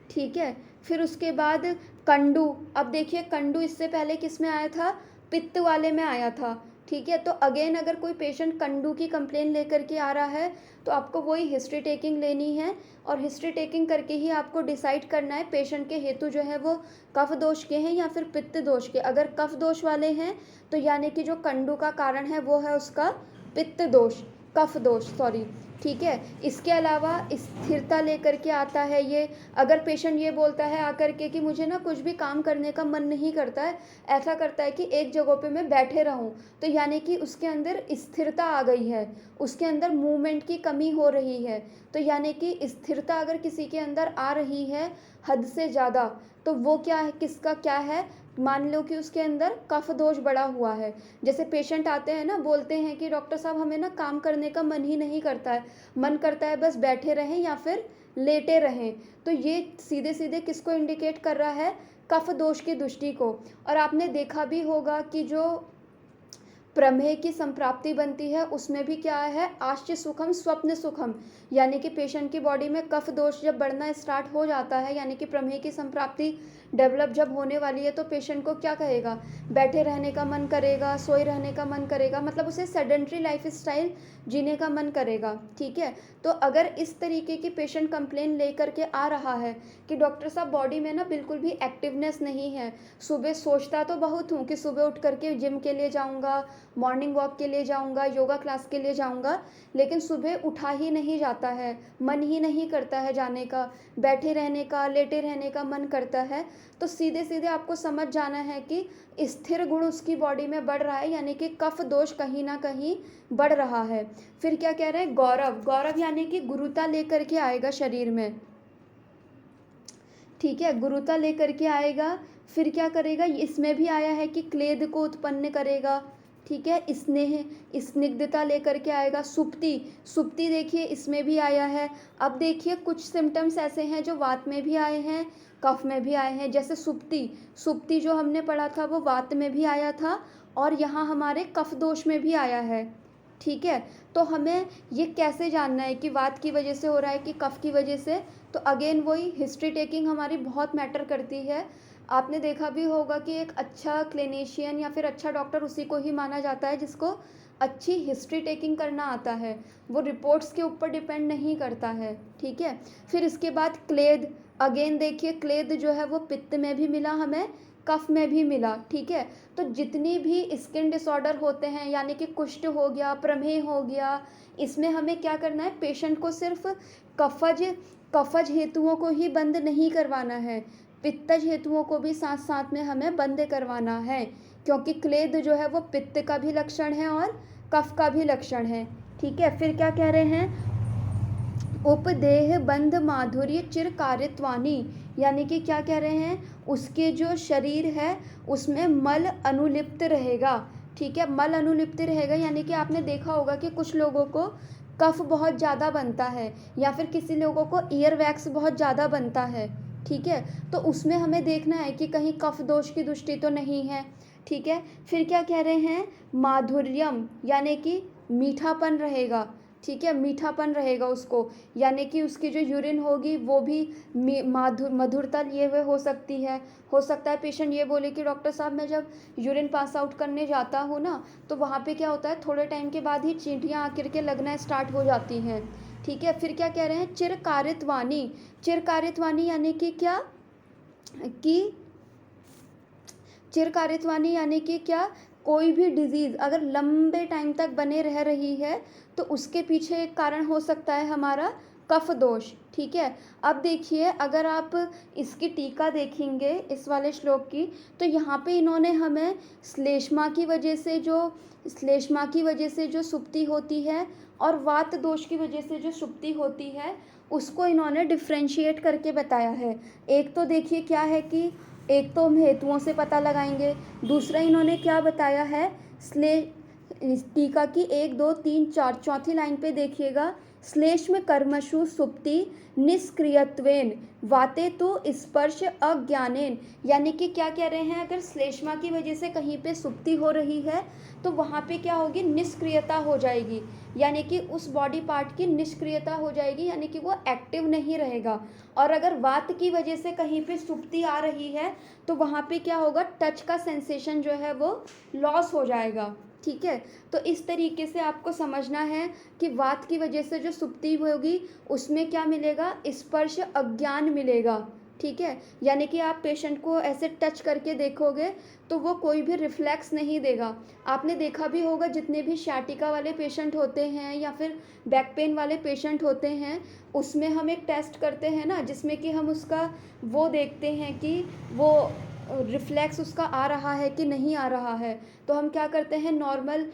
ठीक है। फिर उसके बाद कंडू, अब देखिए कंडू इससे पहले किस में आया था, पित्त वाले में आया था, ठीक है। तो अगेन अगर कोई पेशेंट कंडू की कंप्लेन लेकर के आ रहा है तो आपको वही हिस्ट्री टेकिंग लेनी है और हिस्ट्री टेकिंग करके ही आपको डिसाइड करना है पेशेंट के हेतु जो है वो कफ दोष के हैं या फिर पित्त दोष के। अगर कफ दोष वाले हैं तो यानी कि जो कंडू का कारण है वो है उसका पित्त दोष, कफ दोष सॉरी, ठीक है। इसके अलावा स्थिरता लेकर के आता है ये। अगर पेशेंट ये बोलता है आकर के कि मुझे ना कुछ भी काम करने का मन नहीं करता है, ऐसा करता है कि एक जगह पे मैं बैठे रहूं, तो यानी कि उसके अंदर स्थिरता आ गई है, उसके अंदर मूवमेंट की कमी हो रही है। तो यानी कि स्थिरता अगर किसी के अंदर आ रही है हद से ज़्यादा तो वो क्या है, किसका क्या है, मान लो कि उसके अंदर कफ दोष बढ़ा हुआ है। जैसे पेशेंट आते हैं ना, बोलते हैं कि डॉक्टर साहब हमें ना काम करने का मन ही नहीं करता है, मन करता है बस बैठे रहें या फिर लेटे रहें, तो ये सीधे सीधे किसको इंडिकेट कर रहा है, कफ दोष की दृष्टि को। और आपने देखा भी होगा कि जो प्रमेह की संप्राप्ति बनती है, उसमें भी क्या है, आश्च सुखम स्वप्न सुखम, यानी कि पेशेंट की बॉडी में कफ दोष जब बढ़ना स्टार्ट हो जाता है, यानी कि प्रमेह की संप्राप्ति डेवलप जब होने वाली है, तो पेशेंट को क्या कहेगा, बैठे रहने का मन करेगा, सोए रहने का मन करेगा, मतलब उसे सेडेंट्री लाइफ स्टाइल जीने का मन करेगा। ठीक है, तो अगर इस तरीके की पेशेंट कंप्लेन लेकर के आ रहा है कि डॉक्टर साहब बॉडी में ना बिल्कुल भी एक्टिवनेस नहीं है, सुबह सोचता तो बहुत हूँ कि सुबह उठ करके जिम के लिए जाऊँगा, मॉर्निंग वॉक के लिए जाऊँगा, योगा क्लास के लिए जाऊँगा, लेकिन सुबह उठा ही नहीं जाता है, मन ही नहीं करता है जाने का, बैठे रहने का, लेटे रहने का मन करता है, तो सीधे सीधे आपको समझ जाना है कि स्थिर गुण उसकी बॉडी में बढ़ रहा है, यानी कि कफ दोष कहीं ना कहीं बढ़ रहा है। फिर क्या कह रहे हैं, गौरव, गौरव यानी कि गुरुता लेकर के आएगा शरीर में। ठीक है, गुरुता लेकर के आएगा। फिर क्या करेगा, इसमें भी आया है कि क्लेद को उत्पन्न करेगा। ठीक है, स्नेह, स्निग्धता लेकर के आएगा। सुप्ति, सुप्ति देखिए इसमें भी आया है। अब देखिए कुछ सिम्टम्स ऐसे हैं जो वात में भी आए हैं, कफ में भी आए हैं। जैसे सुप्ति, सुप्ति जो हमने पढ़ा था वो वात में भी आया था और यहाँ हमारे कफ दोष में भी आया है। ठीक है, तो हमें ये कैसे जानना है कि वात की वजह से हो रहा है कि कफ की वजह से, तो अगेन वही हिस्ट्री टेकिंग हमारी बहुत मैटर करती है। आपने देखा भी होगा कि एक अच्छा क्लिनिशियन या फिर अच्छा डॉक्टर उसी को ही माना जाता है जिसको अच्छी हिस्ट्री टेकिंग करना आता है, वो रिपोर्ट्स के ऊपर डिपेंड नहीं करता है। ठीक है, फिर इसके बाद क्लेद, अगेन देखिए क्लेद जो है वो पित्त में भी मिला हमें, कफ में भी मिला। ठीक है, तो जितनी भी स्किन डिसऑर्डर होते हैं, यानी कि कुष्ठ हो गया, प्रमेह हो गया, इसमें हमें क्या करना है, पेशेंट को सिर्फ कफज कफज हेतुओं को ही बंद नहीं करवाना है, पित्तज हेतुओं को भी साथ साथ में हमें बंद करवाना है, क्योंकि क्लेद जो है वो पित्त का भी लक्षण है और कफ का भी लक्षण है। ठीक है, फिर क्या कह रहे हैं, उपदेह बंध माधुर्य चिर कारित्वानी, यानी कि क्या कह रहे हैं, उसके जो शरीर है उसमें मल अनुलिप्त रहेगा। ठीक है, मल अनुलिप्त रहेगा, यानी कि आपने देखा होगा कि कुछ लोगों को कफ बहुत ज़्यादा बनता है या फिर किसी लोगों को ईयर वैक्स बहुत ज़्यादा बनता है। ठीक है, तो उसमें हमें देखना है कि कहीं कफ दोष की दृष्टि तो नहीं है। ठीक है, फिर क्या कह रहे हैं, माधुर्यम, यानी कि मीठापन रहेगा। ठीक है, मीठापन रहेगा उसको, यानी कि उसकी जो यूरिन होगी वो भी मधुरता लिए हुए हो सकती है। हो सकता है पेशेंट ये बोले कि डॉक्टर साहब मैं जब यूरिन पास आउट करने जाता हूँ ना, तो वहाँ पे क्या होता है, थोड़े टाइम के बाद ही चींटियाँ आकर के लगना स्टार्ट हो जाती हैं। ठीक है, फिर क्या कह रहे हैं, चिरकारित्वानी, चिरकारित्वानी यानी कि क्या, कि चिरकारित्वानी यानी कि क्या, कोई भी डिजीज़ अगर लंबे टाइम तक बने रह रही है तो उसके पीछे एक कारण हो सकता है हमारा कफ दोष। ठीक है, अब देखिए अगर आप इसकी टीका देखेंगे इस वाले श्लोक की, तो यहाँ पे इन्होंने हमें श्लेष्मा की वजह से जो सुप्ति होती है और वात दोष की वजह से जो सुप्ति होती है उसको इन्होंने डिफ्रेंशिएट करके बताया है। एक तो देखिए क्या है कि एक तो हम हेतुओं से पता लगाएंगे, दूसरा इन्होंने क्या बताया है, टीका की 1 2 3 4 चौथी लाइन पे देखिएगा, श्लेष्म कर्मशु सुप्ति निष्क्रियत्वेन वाते तो स्पर्श अज्ञानेन, यानी कि क्या कह रहे हैं, अगर श्लेष्मा की वजह से कहीं पे सुप्ति हो रही है तो वहाँ पे क्या होगी, निष्क्रियता हो जाएगी, यानी कि उस बॉडी पार्ट की निष्क्रियता हो जाएगी, यानी कि वो एक्टिव नहीं रहेगा। और अगर वात की वजह से कहीं पे सुप्ति आ रही है तो वहाँ पे क्या होगा, टच का सेंसेशन जो है वो लॉस हो जाएगा। ठीक है, तो इस तरीके से आपको समझना है कि वात की वजह से जो सुप्ति होगी उसमें क्या मिलेगा, स्पर्श अज्ञान मिलेगा। ठीक है, यानी कि आप पेशेंट को ऐसे टच करके देखोगे तो वो कोई भी रिफ्लेक्स नहीं देगा। आपने देखा भी होगा जितने भी शाटिका वाले पेशेंट होते हैं या फिर बैक पेन वाले पेशेंट होते हैं, उसमें हम एक टेस्ट करते हैं ना, जिसमें कि हम उसका वो देखते हैं कि वो रिफ्लेक्स उसका आ रहा है कि नहीं आ रहा है। तो हम क्या करते हैं, नॉर्मल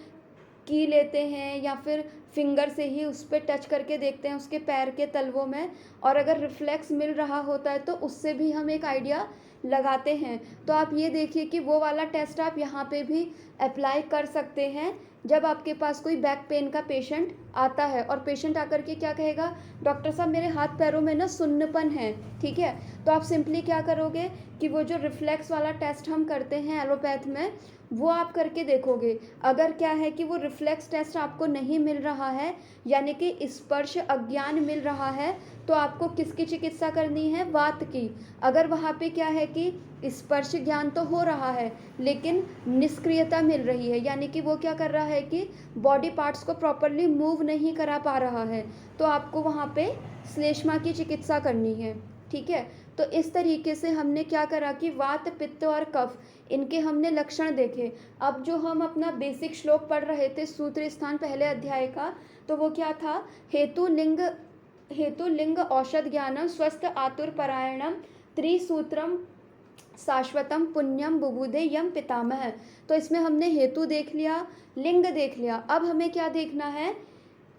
की लेते हैं या फिर फिंगर से ही उस पर टच करके देखते हैं उसके पैर के तलवों में, और अगर रिफ्लेक्स मिल रहा होता है तो उससे भी हम एक आइडिया लगाते हैं। तो आप ये देखिए कि वो वाला टेस्ट आप यहाँ पे भी अप्लाई कर सकते हैं जब आपके पास कोई बैक पेन का पेशेंट आता है और पेशेंट आकर के क्या कहेगा, डॉक्टर साहब मेरे हाथ पैरों में ना सुन्नपन है, ठीक है, तो आप सिंपली क्या करोगे कि वो जो रिफ्लेक्स वाला टेस्ट हम करते हैं एलोपैथ में, वो आप करके देखोगे। अगर क्या है कि वो रिफ्लेक्स टेस्ट आपको नहीं मिल रहा है, यानी कि स्पर्श अज्ञान मिल रहा है, तो आपको किसकी चिकित्सा करनी है, वात की। अगर वहाँ पे क्या है कि स्पर्श ज्ञान तो हो रहा है लेकिन निष्क्रियता मिल रही है, यानी कि वो क्या कर रहा है कि बॉडी पार्ट्स को प्रॉपरली मूव नहीं करा पा रहा है, तो आपको वहाँ पे श्लेष्मा की चिकित्सा करनी है, ठीक है। तो इस तरीके से हमने क्या करा कि वात, पित्त और कफ, इनके हमने लक्षण देखे। अब जो हम अपना बेसिक श्लोक पढ़ रहे थे सूत्र स्थान पहले अध्याय का, तो वो क्या था, हेतु लिंग औषध ज्ञानम स्वस्थ आतुर परायणम त्रिसूत्रम शाश्वतम पुण्यम बुबुधे यम पितामह। तो इसमें हमने हेतु देख लिया, लिंग देख लिया, अब हमें क्या देखना है,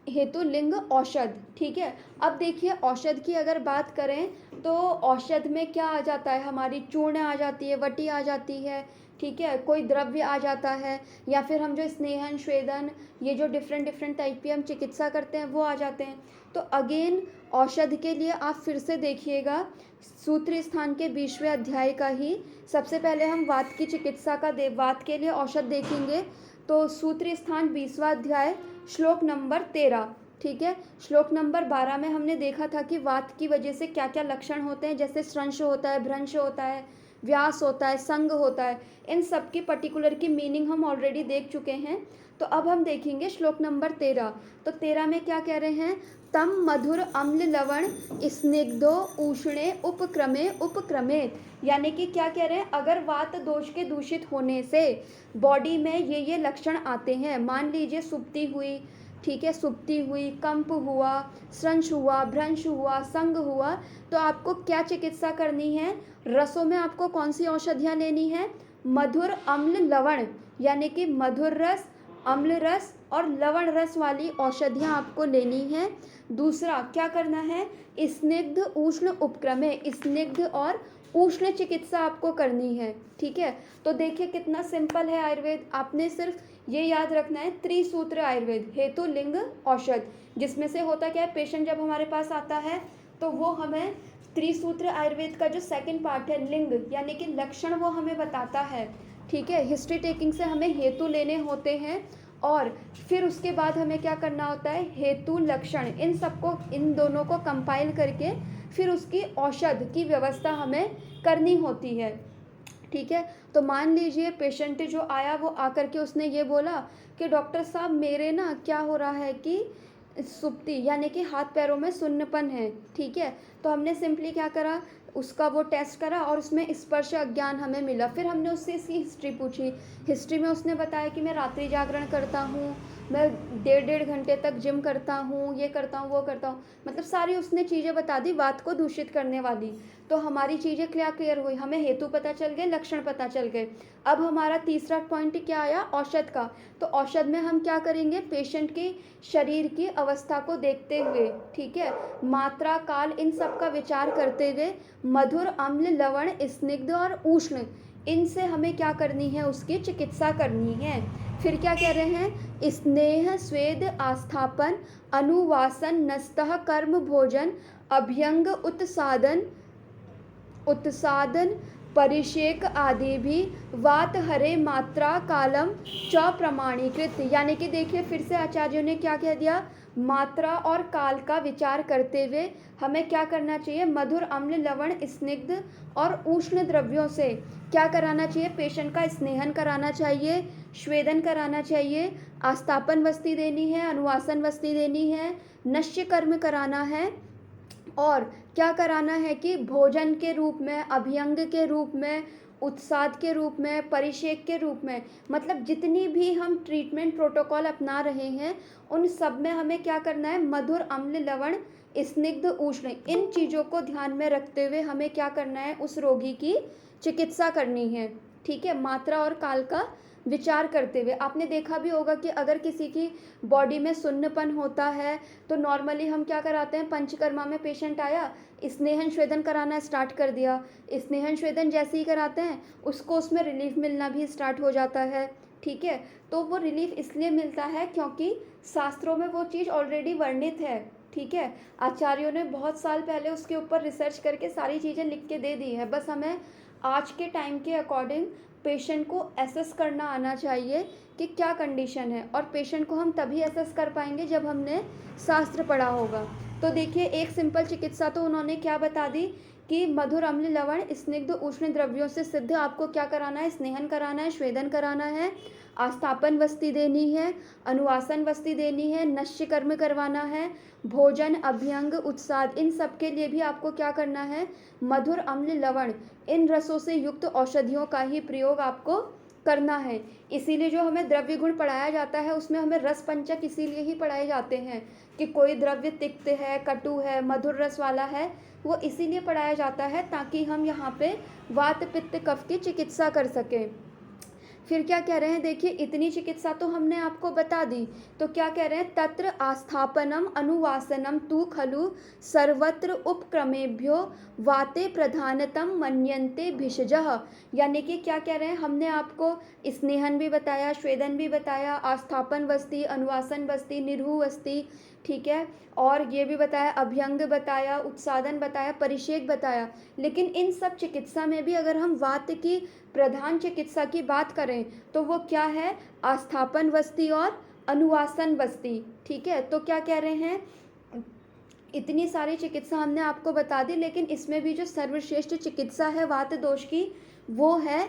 हेतु लिंग औषध, ठीक है। अब देखिए औषध की अगर बात करें तो औषध में क्या आ जाता है, हमारी चूर्ण आ जाती है, वटी आ जाती है, ठीक है, कोई द्रव्य आ जाता है, या फिर हम जो स्नेहन, स्वेदन, ये जो डिफरेंट टाइप की हम चिकित्सा करते हैं वो आ जाते हैं। तो अगेन औषध के लिए आप फिर से देखिएगा सूत्र स्थान के 20वें अध्याय का ही सबसे पहले हम वात की चिकित्सा का वात के लिए औषध देखेंगे। तो सूत्र स्थान 20वां अध्याय श्लोक नंबर 13, ठीक है। श्लोक नंबर 12 में हमने देखा था कि वात की वजह से क्या क्या लक्षण होते हैं, जैसे श्रंश होता है, भ्रंश होता है, व्यास होता है, संग होता है, इन सब की पर्टिकुलर की मीनिंग हम ऑलरेडी देख चुके हैं। तो अब हम देखेंगे श्लोक नंबर 13। तो 13 में क्या कह रहे हैं, तम मधुर अम्ल लवण स्निग्धो उष्णे उपक्रमे, यानी कि क्या कह रहे हैं, अगर वात दोष के दूषित होने से बॉडी में ये लक्षण आते हैं, मान लीजिए सुप्ति हुई, ठीक है, सुप्ति हुई, कंप हुआ, श्रंश हुआ, भ्रंश हुआ, संग हुआ, तो आपको क्या चिकित्सा करनी है, रसों में आपको कौन सी औषधियाँ लेनी है, मधुर अम्ल लवण, यानी कि मधुर रस, अम्ल रस और लवण रस वाली औषधियाँ आपको लेनी है। दूसरा क्या करना है, स्निग्ध उष्ण उपक्रमे, स्निग्ध और उष्ण चिकित्सा आपको करनी है, ठीक है। तो देखिए कितना सिंपल है आयुर्वेद, आपने सिर्फ ये याद रखना है, त्रिसूत्र आयुर्वेद, हेतु लिंग औषध, जिसमें से होता क्या है, पेशेंट जब हमारे पास आता है तो वो हमें त्रिसूत्र आयुर्वेद का जो सेकंड पार्ट है लिंग, यानी कि लक्षण, वो हमें बताता है, ठीक है। हिस्ट्री टेकिंग से हमें हेतु लेने होते हैं और फिर उसके बाद हमें क्या करना होता है, हेतु लक्षण, इन सबको, इन दोनों को कंपाइल करके फिर उसकी औषध की व्यवस्था हमें करनी होती है, ठीक है। तो मान लीजिए पेशेंट जो आया वो आकर के उसने ये बोला कि डॉक्टर साहब मेरे ना क्या हो रहा है कि सुप्ति, यानी कि हाथ पैरों में सुन्नपन है, ठीक है। तो हमने सिंपली क्या करा, उसका वो टेस्ट करा और उसमें स्पर्श अज्ञान हमें मिला। फिर हमने उससे इसकी हिस्ट्री पूछी, हिस्ट्री में उसने बताया कि मैं रात्रि जागरण करता हूँ, मैं 1.5 घंटे तक जिम करता हूँ, ये करता हूँ, वो करता हूँ, मतलब सारी उसने चीज़ें बता दी बात को दूषित करने वाली। तो हमारी चीज़ें क्लियर हुई, हमें हेतु पता चल गए, लक्षण पता चल गए। अब हमारा तीसरा पॉइंट क्या आया, औषध का। तो औषध में हम क्या करेंगे, पेशेंट की शरीर की अवस्था को देखते हुए, ठीक है, मात्रा, काल, इन सब का विचार करते हुए मधुर, अम्ल, लवण, स्निग्ध और उष्ण, इनसे हमें क्या करनी है, उसकी चिकित्सा करनी है। फिर क्या कह रहे हैं, स्नेह, स्वेद, आस्थापन, अनुवासन, नस्तः, कर्म, भोजन, अभ्यंग, उत्सादन, परिषेक आदि भी वात हरे मात्रा कालम च प्रमाणीकृत, यानी कि देखिए फिर से आचार्यों ने क्या कह दिया, मात्रा और काल का विचार करते हुए हमें क्या करना चाहिए, मधुर, अम्ल, लवण, स्निग्ध और उष्ण द्रव्यों से क्या कराना चाहिए, पेशेंट का स्नेहन कराना चाहिए, स्वेदन कराना चाहिए, आस्थापन वस्ती देनी है, अनुवासन वस्ती देनी है, नश्य कर्म कराना है, और क्या कराना है कि भोजन के रूप में, अभ्यंग के रूप में, उत्साद के रूप में, परिषेक के रूप में, मतलब जितनी भी हम ट्रीटमेंट प्रोटोकॉल अपना रहे हैं उन सब में हमें क्या करना है, मधुर, अम्ल, लवण, स्निग्ध, उष्ण, इन चीज़ों को ध्यान में रखते हुए हमें क्या करना है, उस रोगी की चिकित्सा करनी है, ठीक है, मात्रा और काल का विचार करते हुए। आपने देखा भी होगा कि अगर किसी की बॉडी में सुन्नपन होता है तो नॉर्मली हम क्या कराते हैं, पंचकर्मा में पेशेंट आया, स्नेहन स्वेदन कराना स्टार्ट कर दिया, स्नेहन स्वेदन जैसे ही कराते हैं उसको उसमें रिलीफ मिलना भी स्टार्ट हो जाता है, ठीक है। तो वो रिलीफ इसलिए मिलता है क्योंकि शास्त्रों में वो चीज़ ऑलरेडी वर्णित है, ठीक है। आचार्यों ने बहुत साल पहले उसके ऊपर रिसर्च करके सारी चीज़ें लिख के दे दी है, बस हमें आज के टाइम के अकॉर्डिंग पेशेंट को एसेस करना आना चाहिए कि क्या कंडीशन है, और पेशेंट को हम तभी एसेस कर पाएंगे जब हमने शास्त्र पढ़ा होगा। तो देखिए, एक सिंपल चिकित्सा तो उन्होंने क्या बता दी कि मधुर, अम्ल, लवण, स्निग्ध, उष्ण द्रव्यों से सिद्ध आपको क्या कराना है, स्नेहन कराना है, स्वेदन कराना है, आस्थापन वस्ती देनी है, अनुवासन वस्ती देनी है, नश्य कर्म करवाना है, भोजन, अभ्यंग, उत्साद, इन सब के लिए भी आपको क्या करना है, मधुर, अम्ल, लवण, इन रसों से युक्त औषधियों का ही प्रयोग आपको करना है। इसीलिए जो हमें द्रव्य गुण पढ़ाया जाता है उसमें हमें रस पंचक इसीलिए ही पढ़ाए जाते हैं कि कोई द्रव्य तिक्त है, कटु है, मधुर रस वाला है, वो इसीलिए पढ़ाया जाता है ताकि हम यहाँ पे वात पित्त कफ की चिकित्सा कर सकें। फिर क्या कह रहे हैं, देखिए इतनी चिकित्सा तो हमने आपको बता दी, तो क्या कह रहे हैं, तत्र आस्थापनम अनुवासनम तु खलु सर्वत्र उपक्रमेभ्यो वाते प्रधानतम मन्यन्ते भिषजः। यानी कि क्या कह रहे हैं, हमने आपको स्नेहन भी बताया, स्वेदन भी बताया, आस्थापन वस्ती, अनुवासन वस्ती, निरहु वस्ती, ठीक है, और ये भी बताया, अभ्यंग बताया, उत्सादन बताया, परिषेक बताया। लेकिन इन सब चिकित्सा में भी अगर हम वात की प्रधान चिकित्सा की बात करें तो वो क्या है, आस्थापन वस्ती और अनुवासन वस्ती, ठीक है। तो क्या कह रहे हैं, इतनी सारी चिकित्सा हमने आपको बता दी, लेकिन इसमें भी जो सर्वश्रेष्ठ चिकित्सा है वात दोष की वो है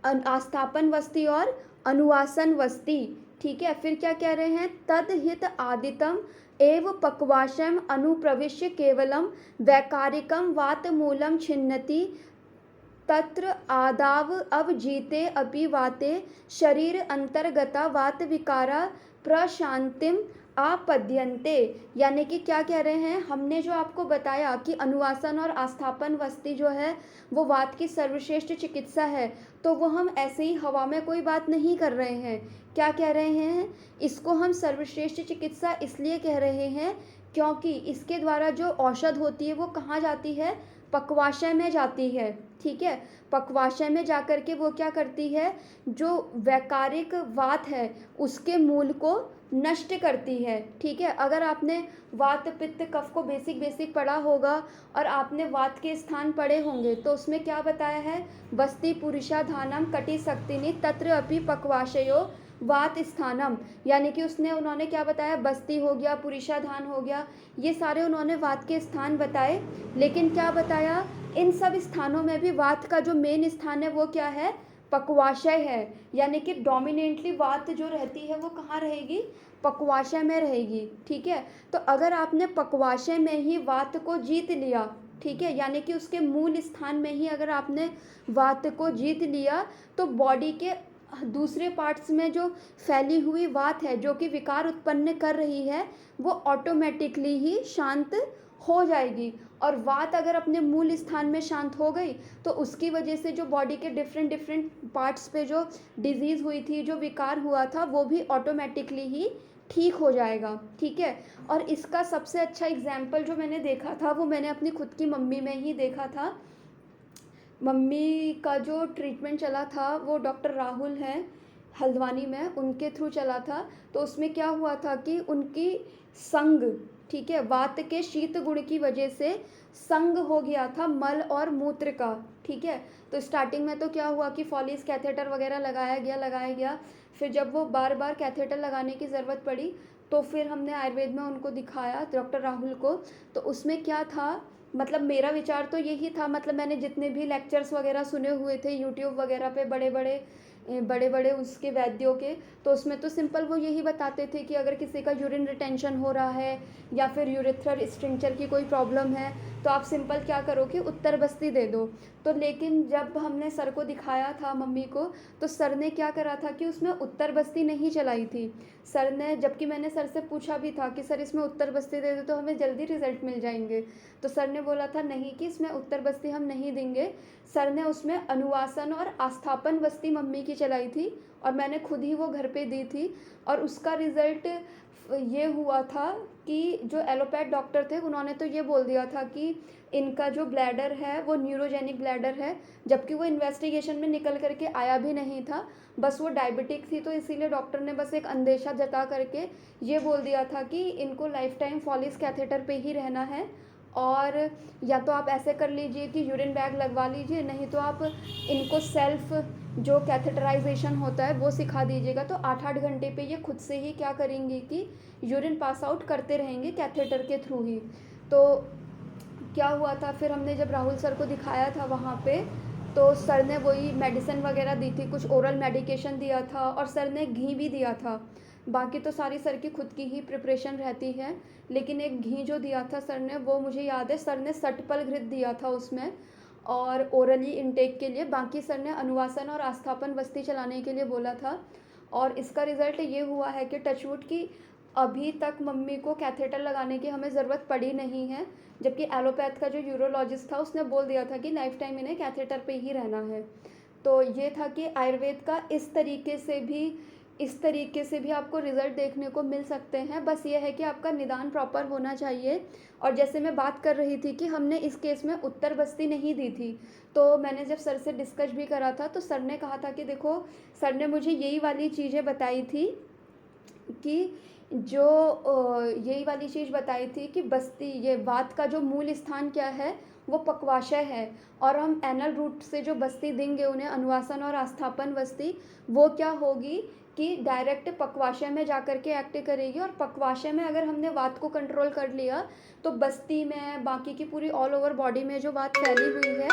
आस्थापन वस्ती और अनुवासन वस्ती, ठीक है। फिर क्या कह रहे हैं, तद हित आदितम एव पक्वाशम अनुप्रविश्य केवलम वैकारिकम वात मूलम छिन्नति तत्र आदाव अवजीते अपि वाते शरीर अंतर्गता वात विकारा प्रशांतिम आपद्यन्ते। यानी कि क्या कह रहे हैं, हमने जो आपको बताया कि अनुवासन और आस्थापन वस्ती जो है वो वात की सर्वश्रेष्ठ चिकित्सा है, तो वो हम ऐसे ही हवा में कोई बात नहीं कर रहे हैं। क्या कह रहे हैं, इसको हम सर्वश्रेष्ठ चिकित्सा इसलिए कह रहे हैं क्योंकि इसके द्वारा जो औषध होती है वो कहाँ जाती है, पक्वाशय में जाती है, ठीक है। पक्वाशय में जाकर के वो क्या करती है, जो वैकारिक वात है उसके मूल को नष्ट करती है, ठीक है। अगर आपने वात पित्त कफ को बेसिक पढ़ा होगा और आपने वात के स्थान पढ़े होंगे तो उसमें क्या बताया है, बस्ती पुरुषाधानम कटि शक्तिनी तत्र अपि पक्वाशयो वात स्थानम। यानी कि उन्होंने क्या बताया, बस्ती हो गया, पुरुषाधान हो गया, ये सारे उन्होंने वात के स्थान बताए। लेकिन क्या बताया, इन सब स्थानों में भी वात का जो मेन स्थान है वो क्या है, पक्वाशय है। यानी कि डोमिनेंटली वात जो रहती है वो कहाँ रहेगी, पक्वाशय में रहेगी, ठीक है। तो अगर आपने पक्वाशय में ही वात को जीत लिया, ठीक है, यानी कि उसके मूल स्थान में ही अगर आपने वात को जीत लिया तो बॉडी के दूसरे पार्ट्स में जो फैली हुई वात है जो कि विकार उत्पन्न कर रही है वो ऑटोमेटिकली ही शांत हो जाएगी। और वात अगर अपने मूल स्थान में शांत हो गई तो उसकी वजह से जो बॉडी के डिफरेंट पार्ट्स पे जो डिजीज़ हुई थी, जो विकार हुआ था, वो भी ऑटोमेटिकली ही ठीक हो जाएगा, ठीक है। और इसका सबसे अच्छा एग्जाम्पल जो मैंने देखा था वो मैंने अपनी खुद की मम्मी में ही देखा था। मम्मी का जो ट्रीटमेंट चला था वो डॉक्टर राहुल हैं हल्द्वानी में, उनके थ्रू चला था। तो उसमें क्या हुआ था कि उनकी संग, ठीक है, वात के शीत गुण की वजह से संग हो गया था मल और मूत्र का, ठीक है। तो स्टार्टिंग में तो क्या हुआ कि फॉलिस कैथेटर वगैरह लगाया गया। फिर जब वो बार बार कैथेटर लगाने की ज़रूरत पड़ी तो फिर हमने आयुर्वेद में उनको दिखाया, डॉक्टर राहुल को। तो उसमें क्या था, मतलब मेरा विचार तो यही था, मतलब मैंने जितने भी लेक्चर्स वगैरह सुने हुए थे यूट्यूब वगैरह पे बड़े बड़े उसके वैद्यों के, तो उसमें तो सिंपल वो यही बताते थे कि अगर किसी का यूरिन रिटेंशन हो रहा है या फिर यूरेथ्रल स्ट्रिक्चर की कोई प्रॉब्लम है तो आप सिंपल क्या करो कि उत्तर बस्ती दे दो। तो लेकिन जब हमने सर को दिखाया था मम्मी को तो सर ने क्या करा था कि उसमें उत्तर बस्ती नहीं चलाई थी सर ने, जबकि मैंने सर से पूछा भी था कि सर इसमें उत्तर बस्ती दे दो तो हमें जल्दी रिजल्ट मिल जाएंगे। तो सर ने बोला था नहीं कि इसमें उत्तर बस्ती हम नहीं देंगे। सर ने उसमें अनुवासन और आस्थापन बस्ती मम्मी की चलाई थी और मैंने खुद ही वो घर पे दी थी और उसका रिज़ल्ट ये हुआ था कि जो एलोपैथ डॉक्टर थे उन्होंने तो ये बोल दिया था कि इनका जो ब्लैडर है वो न्यूरोजेनिक ब्लैडर है, जबकि वो इन्वेस्टिगेशन में निकल कर के आया भी नहीं था। बस वो डायबिटिक थी, तो इसीलिए डॉक्टर ने बस एक अंदेशा जता करके ये बोल दिया था कि इनको लाइफ टाइम फॉलिस कैथेटर पे ही रहना है, और या तो आप ऐसे कर लीजिए कि यूरिन बैग लगवा लीजिए, नहीं तो आप इनको सेल्फ जो कैथेटराइजेशन होता है वो सिखा दीजिएगा। तो 8-8 घंटे पे ये खुद से ही क्या करेंगी कि यूरिन पास आउट करते रहेंगे कैथेटर के थ्रू ही। तो क्या हुआ था, फिर हमने जब राहुल सर को दिखाया था वहाँ पे, तो सर ने वही मेडिसिन वगैरह दी थी, कुछ ओरल मेडिकेशन दिया था, और सर ने घी भी दिया था। बाकी तो सारी सर की खुद की ही प्रिपरेशन रहती है, लेकिन एक घी जो दिया था सर ने वो मुझे याद है, सर ने सटपल घृत दिया था उसमें, और ओरली इनटेक के लिए। बाकी सर ने अनुवासन और आस्थापन वस्ती चलाने के लिए बोला था। और इसका रिज़ल्ट ये हुआ है कि टचवुड की अभी तक मम्मी को कैथेटर लगाने की हमें ज़रूरत पड़ी नहीं है, जबकि एलोपैथ का जो यूरोलॉजिस्ट था उसने बोल दिया था कि लाइफ टाइम इन्हें कैथेटर पे ही रहना है। तो ये था कि आयुर्वेद का इस तरीके से भी आपको रिज़ल्ट देखने को मिल सकते हैं। बस ये है कि आपका निदान प्रॉपर होना चाहिए। और जैसे मैं बात कर रही थी कि हमने इस केस में उत्तर बस्ती नहीं दी थी, तो मैंने जब सर से डिस्कस भी करा था तो सर ने कहा था कि देखो, सर ने मुझे यही वाली चीज़ें बताई थी कि यही वाली चीज़ बताई थी कि बस्ती, ये वात का जो मूल स्थान क्या है वो पक्वाशय है, और हम एनल रूट से जो बस्ती देंगे उन्हें अनुवासन और आस्थापन बस्ती, वो क्या होगी कि डायरेक्ट पक्वाशय में जा कर के एक्ट करेगी। और पक्वाशय में अगर हमने वात को कंट्रोल कर लिया तो बस्ती में, बाकी की पूरी ऑल ओवर बॉडी में जो वात फैली हुई है,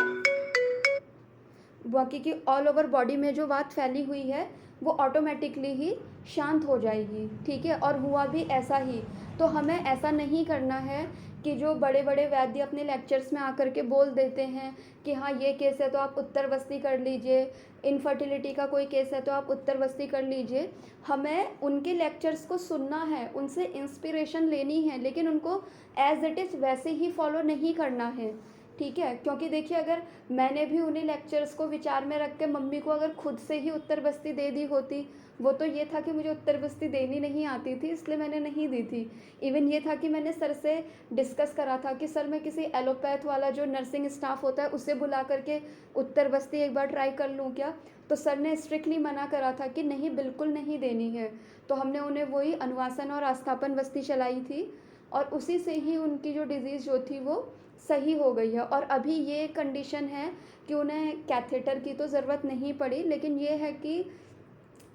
बाकी की ऑल ओवर बॉडी में जो वात फैली हुई है वो ऑटोमेटिकली ही शांत हो जाएगी। ठीक है, और हुआ भी ऐसा ही। तो हमें ऐसा नहीं करना है कि जो बड़े बड़े वैद्य अपने लेक्चर्स में आकर के बोल देते हैं कि हाँ ये केस है तो आप उत्तर बस्ती कर लीजिए, इनफर्टिलिटी का कोई केस है तो आप उत्तर बस्ती कर लीजिए। हमें उनके लेक्चर्स को सुनना है, उनसे इंस्पिरेशन लेनी है, लेकिन उनको एज इट इज़ वैसे ही फॉलो नहीं करना है। ठीक है, क्योंकि देखिए, अगर मैंने भी उन्हीं लेक्चर्स को विचार में रख के मम्मी को अगर खुद से ही उत्तर बस्ती दे दी होती, वो तो ये था कि मुझे उत्तर बस्ती देनी नहीं आती थी इसलिए मैंने नहीं दी थी। इवन ये था कि मैंने सर से डिस्कस करा था कि सर मैं किसी एलोपैथ वाला जो नर्सिंग स्टाफ होता है उसे बुला करके उत्तर बस्ती एक बार ट्राई कर लूँ क्या। तो सर ने स्ट्रिक्टली मना करा था कि नहीं, बिल्कुल नहीं देनी है। तो हमने उन्हें वही अनुवासन और आस्थापन बस्ती चलाई थी, और उसी से ही उनकी जो डिज़ीज़ जो थी वो सही हो गई है। और अभी ये कंडीशन है कि उन्हें कैथेटर की तो ज़रूरत नहीं पड़ी, लेकिन ये है कि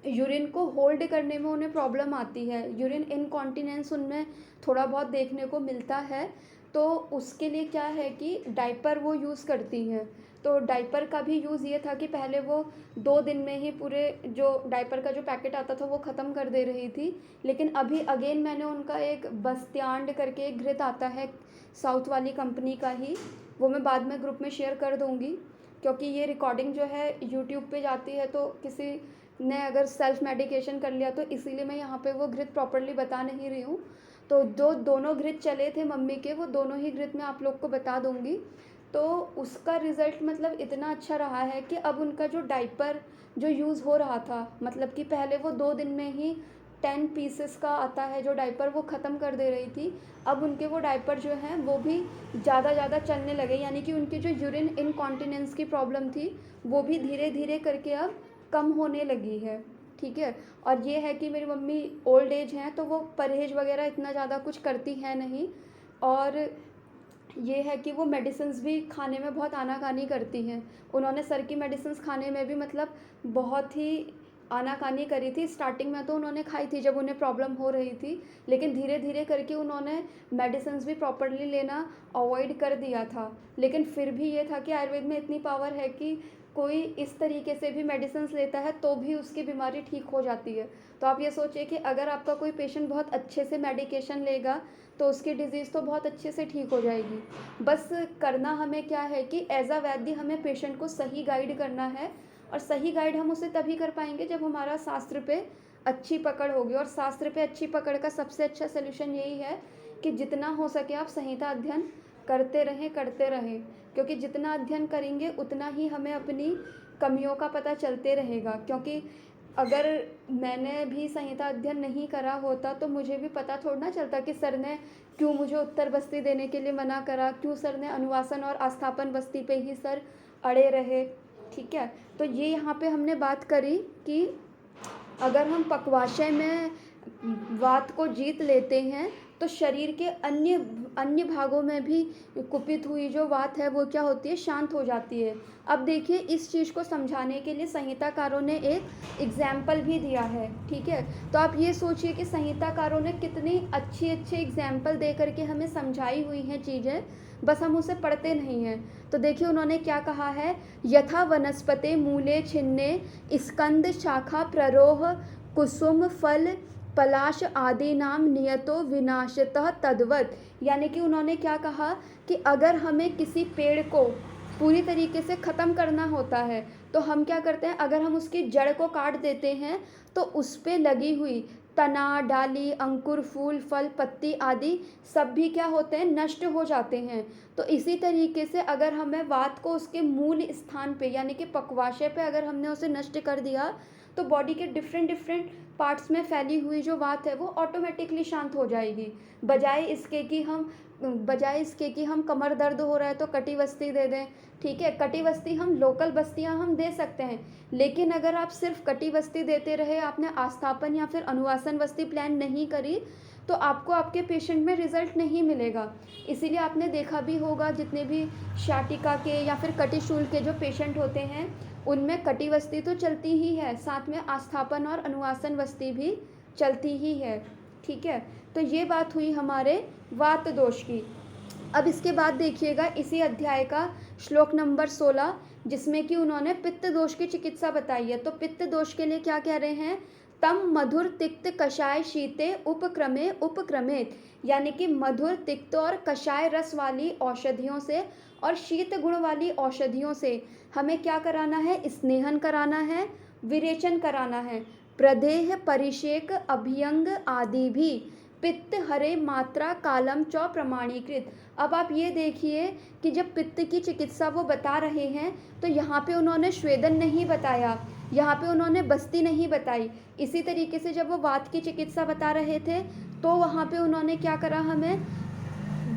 यूरिन को होल्ड करने में उन्हें प्रॉब्लम आती है, यूरिन इनकॉन्टिनेंस उनमें थोड़ा बहुत देखने को मिलता है। तो उसके लिए क्या है कि डायपर वो यूज़ करती हैं। तो डायपर का भी यूज़ ये था कि पहले वो 2 दिन में ही पूरे जो डायपर का जो पैकेट आता था वो ख़त्म कर दे रही थी, लेकिन अभी अगेन मैंने उनका एक बस्त्यांड करके एक घृत आता है साउथ वाली कंपनी का ही, वो मैं बाद में ग्रुप में शेयर कर दूँगी, क्योंकि ये रिकॉर्डिंग जो है यूट्यूब पे जाती है तो किसी ने अगर सेल्फ मेडिकेशन कर लिया, तो इसीलिए मैं यहाँ पे वो घृत प्रॉपर्ली बता नहीं रही हूँ। तो दोनों घृत चले थे मम्मी के, वो दोनों ही घृत मैं आप लोग को बता दूँगी। तो उसका रिज़ल्ट मतलब इतना अच्छा रहा है कि अब उनका जो डायपर जो यूज़ हो रहा था, मतलब कि पहले वो 2 दिन में ही 10 पीसेस का आता है जो डायपर, वो ख़त्म कर दे रही थी। अब उनके वो डायपर जो हैं वो भी ज़्यादा चलने लगे, यानी कि उनकी जो यूरिन इनकॉन्टिनेंस की प्रॉब्लम थी वो भी धीरे धीरे करके अब कम होने लगी है। ठीक है, और ये है कि मेरी मम्मी ओल्ड एज हैं तो वो परहेज़ वगैरह इतना ज़्यादा कुछ करती हैं नहीं, और ये है कि वो मेडिसिन्स भी खाने में बहुत आनाकानी करती हैं। उन्होंने सर की मेडिसिन्स खाने में भी मतलब बहुत ही आनाकानी करी थी। स्टार्टिंग में तो उन्होंने खाई थी जब उन्हें प्रॉब्लम हो रही थी, लेकिन धीरे धीरे करके उन्होंने मेडिसिन्स भी प्रॉपर्ली लेना अवॉइड कर दिया था। लेकिन फिर भी ये था कि आयुर्वेद में इतनी पावर है कि कोई इस तरीके से भी मेडिसिन्स लेता है तो भी उसकी बीमारी ठीक हो जाती है। तो आप ये सोचिए कि अगर आपका कोई पेशेंट बहुत अच्छे से मेडिकेशन लेगा तो उसकी डिज़ीज़ तो बहुत अच्छे से ठीक हो जाएगी। बस करना हमें क्या है कि एज़ अ वैद्य हमें पेशेंट को सही गाइड करना है, और सही गाइड हम उसे तभी कर पाएंगे जब हमारा शास्त्र पे अच्छी पकड़ होगी। और शास्त्र पे अच्छी पकड़ का सबसे अच्छा सलूशन यही है कि जितना हो सके आप संहिता अध्ययन करते रहें, क्योंकि जितना अध्ययन करेंगे उतना ही हमें अपनी कमियों का पता चलते रहेगा। क्योंकि अगर मैंने भी संहिता अध्ययन नहीं करा होता तो मुझे भी पता थोड़ा ना चलता कि सर ने क्यों मुझे उत्तर बस्ती देने के लिए मना करा, क्यों सर ने अनुवासन और आस्थापन बस्ती पे ही सर अड़े रहे। ठीक है, तो ये यहाँ पे हमने बात करी कि अगर हम पक्वाशय में वात को जीत लेते हैं तो शरीर के अन्य अन्य भागों में भी कुपित हुई जो वात है वो क्या होती है, शांत हो जाती है। अब देखिए, इस चीज़ को समझाने के लिए संहिताकारों ने एक एग्जाम्पल भी दिया है। ठीक है, तो आप ये सोचिए कि संहिताकारों ने कितनी अच्छी अच्छे एग्जाम्पल दे करके हमें समझाई हुई हैं चीज़ें, बस हम उसे पढ़ते नहीं हैं। तो देखिए उन्होंने क्या कहा है, यथा वनस्पते मूले छिन्ने स्कंद शाखा प्ररोह कुसुम फल पलाश आदि नाम नियतो विनाशतः तद्वत। यानी कि उन्होंने क्या कहा कि अगर हमें किसी पेड़ को पूरी तरीके से ख़त्म करना होता है तो हम क्या करते हैं, अगर हम उसकी जड़ को काट देते हैं तो उस पे लगी हुई तना, डाली, अंकुर, फूल, फल, पत्ती आदि सब भी क्या होते हैं, नष्ट हो जाते हैं। तो इसी तरीके से अगर हमें वात को उसके मूल स्थान पे यानी कि पक्वाशय पे अगर हमने उसे नष्ट कर दिया तो बॉडी के डिफरेंट डिफरेंट पार्ट्स में फैली हुई जो वात है वो ऑटोमेटिकली शांत हो जाएगी। बजाय इसके कि हम कमर दर्द हो रहा है तो कटिवस्ती दे दें। ठीक है, कटिवस्ती हम लोकल बस्तियां हम दे सकते हैं, लेकिन अगर आप सिर्फ कटिवस्ती देते रहे, आपने आस्थापन या फिर अनुवासन वस्ती प्लान नहीं करी तो आपको आपके पेशेंट में रिजल्ट नहीं मिलेगा। इसीलिए आपने देखा भी होगा जितने भी शाटिका के या फिर कटिशूल के जो पेशेंट होते हैं उनमें कटिवस्ती तो चलती ही है, साथ में आस्थापन और अनुवासन वस्ती भी चलती ही है। ठीक है, तो ये बात हुई हमारे वात दोष की। अब इसके बाद देखिएगा इसी अध्याय का श्लोक नंबर 16, जिसमें कि उन्होंने पित्त दोष की चिकित्सा बताई है। तो पित्त दोष के लिए क्या कह रहे हैं, तम मधुर तिक्त कषाय शीते उपक्रमे उपक्रमेत। यानी कि मधुर, तिक्त और कषाय रस वाली औषधियों से और शीत गुण वाली औषधियों से हमें क्या कराना है, स्नेहन कराना है, विरेचन कराना है, प्रदेह परिषेक अभ्यंग आदि भी पित्त हरे मात्रा कालम च प्रमाणीकृत। अब आप ये देखिए कि जब पित्त की चिकित्सा वो बता रहे हैं तो यहाँ पे उन्होंने स्वेदन नहीं बताया, यहाँ पे उन्होंने बस्ती नहीं बताई। इसी तरीके से जब वो वात की चिकित्सा बता रहे थे तो वहाँ पे उन्होंने क्या करा, हमें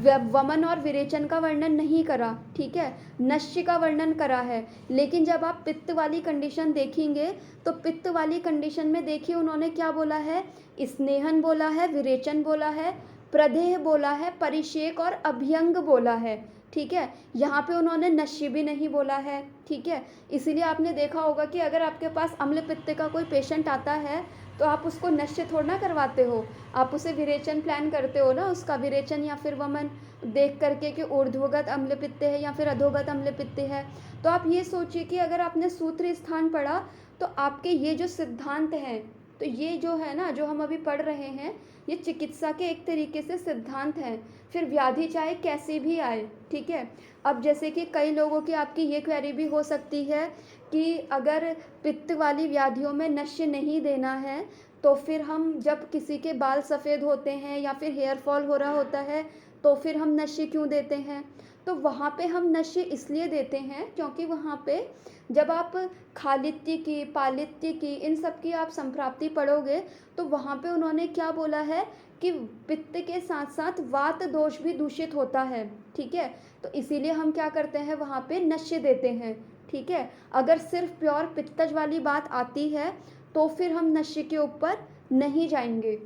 वमन और विरेचन का वर्णन नहीं करा। ठीक है, नश्य का वर्णन करा है। लेकिन जब आप पित्त वाली कंडीशन देखेंगे तो पित्त वाली कंडीशन में देखिए उन्होंने क्या बोला है, स्नेहन बोला है, विरेचन बोला है, प्रदेह बोला है, परिषेक और अभ्यंग बोला है। ठीक है, यहाँ पे उन्होंने नश्य भी नहीं बोला है। ठीक है, इसीलिए आपने देखा होगा कि अगर आपके पास अम्ल पित्त का कोई पेशेंट आता है तो आप उसको नश्य थोड़ा ना करवाते हो, आप उसे विरेचन प्लान करते हो ना, उसका विरेचन या फिर वमन देख करके कि ऊर्ध्वगत अम्ल पित्त है या फिर अधोगत अम्ल पित्त है। तो आप ये सोचिए कि अगर आपने सूत्र स्थान पढ़ा तो आपके ये जो सिद्धांत हैं, तो ये जो है ना जो हम अभी पढ़ रहे हैं ये चिकित्सा के एक तरीके से सिद्धांत हैं। फिर व्याधि चाहे कैसी भी आए, ठीक है। अब जैसे कि कई लोगों की आपकी ये क्वेरी भी हो सकती है कि अगर पित्त वाली व्याधियों में नश्य नहीं देना है तो फिर हम जब किसी के बाल सफ़ेद होते हैं या फिर हेयर फॉल हो रहा होता है तो फिर हम नश्य क्यों देते हैं। तो वहाँ पे हम नश्य इसलिए देते हैं क्योंकि वहाँ पे जब आप खालित्य की, पालित्य की, इन सब की आप संप्राप्ति पढ़ोगे तो वहाँ पे उन्होंने क्या बोला है कि पित्त के साथ साथ वात दोष भी दूषित होता है। ठीक है, तो इसीलिए हम क्या करते हैं वहाँ पे नश्य देते हैं। ठीक है, अगर सिर्फ प्योर पित्तज वाली बात आती है तो फिर हम नश्य के ऊपर नहीं जाएंगे।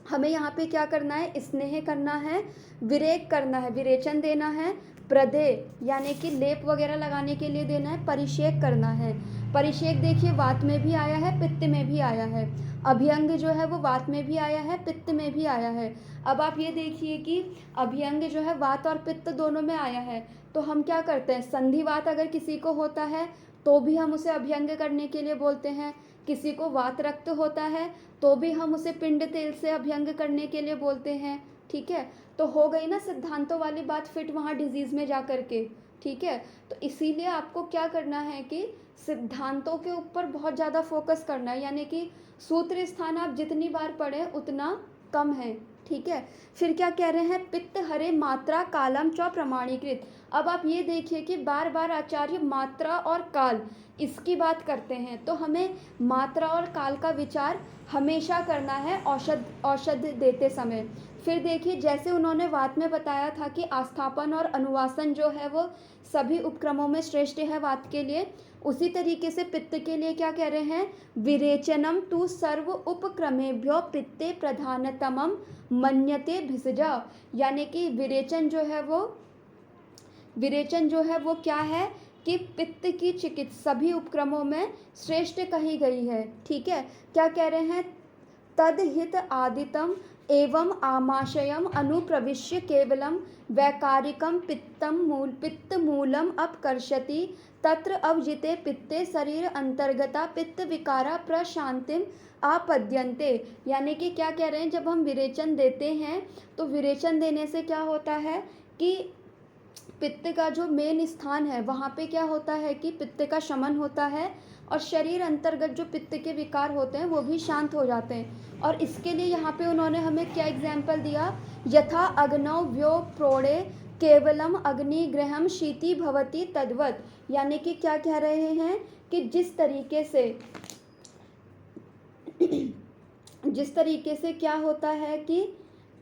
हमें यहाँ पे क्या करना है, स्नेह करना है, विरेक करना है, विरेचन देना है, प्रदेह यानी कि लेप वगैरह लगाने के लिए देना है, परिषेक करना है। परिषेक देखिए वात में भी आया है, पित्त में भी आया है। अभ्यंग जो है वो वात में भी आया है, पित्त में भी आया है। अब आप ये देखिए कि अभ्यंग जो है वात और पित्त दोनों में आया है, तो हम क्या करते हैं, संधिवात अगर किसी को होता है तो भी हम उसे अभ्यंग करने के लिए बोलते हैं। किसी को वात रक्त होता है तो भी हम उसे पिंड तेल से अभ्यंग करने के लिए बोलते हैं। ठीक है, तो हो गई ना सिद्धांतों वाली बात फिट वहाँ डिजीज़ में जा कर के। ठीक है, तो इसीलिए आपको क्या करना है कि सिद्धांतों के ऊपर बहुत ज़्यादा फोकस करना है, यानी कि सूत्र स्थान आप जितनी बार पढ़ें उतना कम है। ठीक है, फिर क्या कह रहे हैं, पित्त हरे मात्रा कालम च प्रमाणीकृत। अब आप ये देखिए कि बार बार आचार्य मात्रा और काल इसकी बात करते हैं, तो हमें मात्रा और काल का विचार हमेशा करना है औषध देते समय। फिर देखिए, जैसे उन्होंने वात में बताया था कि आस्थापन और अनुवासन जो है वो सभी उपक्रमों में श्रेष्ठ है वात के लिए, उसी तरीके से पित्त के लिए क्या कह रहे हैं, विरेचनम तु सर्व उपक्रमेभ्यो पित्ते प्रधानतमम मन्यते भिषजा। यानी कि विरेचन जो है वो क्या है कि पित्त की चिकित्सा सभी उपक्रमों में श्रेष्ठ कही गई है। ठीक है, क्या कह रहे हैं, तदहित आदितम एवं आमाशयम अनुप्रविश्य केवलम वैकारिकम पित्त मूलम अपकर्षति तत्र अवजिते पित्ते शरीर अंतर्गता पित्त विकारा प्रशांतिम आपद्यन्ते। यानी कि क्या कह रहे हैं, जब हम विरेचन देते हैं तो विरेचन देने से क्या होता है कि पित्त का जो मेन स्थान है वहाँ पे क्या होता है कि पित्त का शमन होता है और शरीर अंतर्गत जो पित्त के विकार होते हैं वो भी शांत हो जाते हैं। और इसके लिए यहाँ पे उन्होंने हमें क्या एग्जाम्पल दिया, यथा अग्नौ व्यो प्रोड़े केवलम अग्निग्रहम शीति भवति तद्वत। यानी कि क्या कह रहे हैं कि जिस तरीके से क्या होता है कि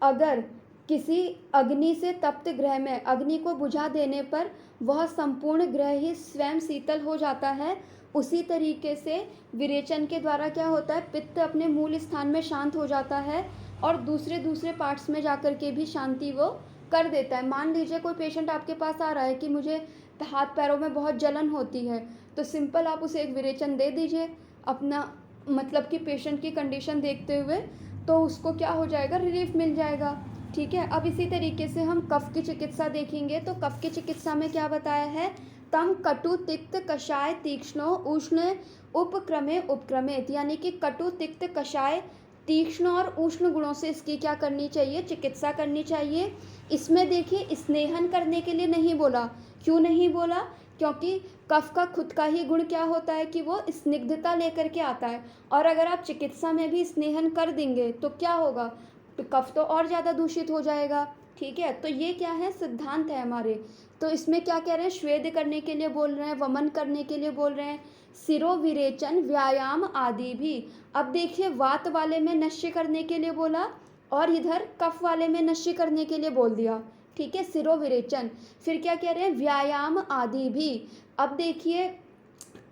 अगर किसी अग्नि से तप्त ग्रह में अग्नि को बुझा देने पर वह संपूर्ण ग्रह ही स्वयं शीतल हो जाता है, उसी तरीके से विरेचन के द्वारा क्या होता है, पित्त अपने मूल स्थान में शांत हो जाता है और दूसरे पार्ट्स में जाकर के भी शांति वो कर देता है। मान लीजिए कोई पेशेंट आपके पास आ रहा है कि मुझे हाथ पैरों में बहुत जलन होती है, तो सिंपल आप उसे एक विरेचन दे दीजिए अपना मतलब कि पेशेंट की कंडीशन देखते हुए, तो उसको क्या हो जाएगा, रिलीफ मिल जाएगा। ठीक है, अब इसी तरीके से हम कफ की चिकित्सा देखेंगे। तो कफ की चिकित्सा में क्या बताया है, तम कटु तिक्त कषाय तीक्ष्णो उष्ण उपक्रमेत। यानी कि कटु तिक्त कषाय तीक्ष्ण और उष्ण गुणों से इसकी क्या करनी चाहिए, चिकित्सा करनी चाहिए। इसमें देखिए स्नेहन करने के लिए नहीं बोला। क्यों नहीं बोला, क्योंकि कफ का खुद का ही गुण क्या होता है कि वो स्निग्धता लेकर के आता है, और अगर आप चिकित्सा में भी स्नेहन कर देंगे तो क्या होगा, तो कफ तो और ज़्यादा दूषित हो जाएगा। ठीक है, तो ये क्या है, सिद्धांत है हमारे। तो इसमें क्या कह रहे हैं, श्वेद करने के लिए बोल रहे हैं, वमन करने के लिए बोल रहे हैं, सिरो विरेचन व्यायाम आदि भी। अब देखिए, वात वाले में नश्य करने के लिए बोला और इधर कफ वाले में नश्य करने के लिए बोल दिया। ठीक है, सिरो विरेचन। फिर क्या कह रहे हैं, व्यायाम आदि भी। अब देखिए,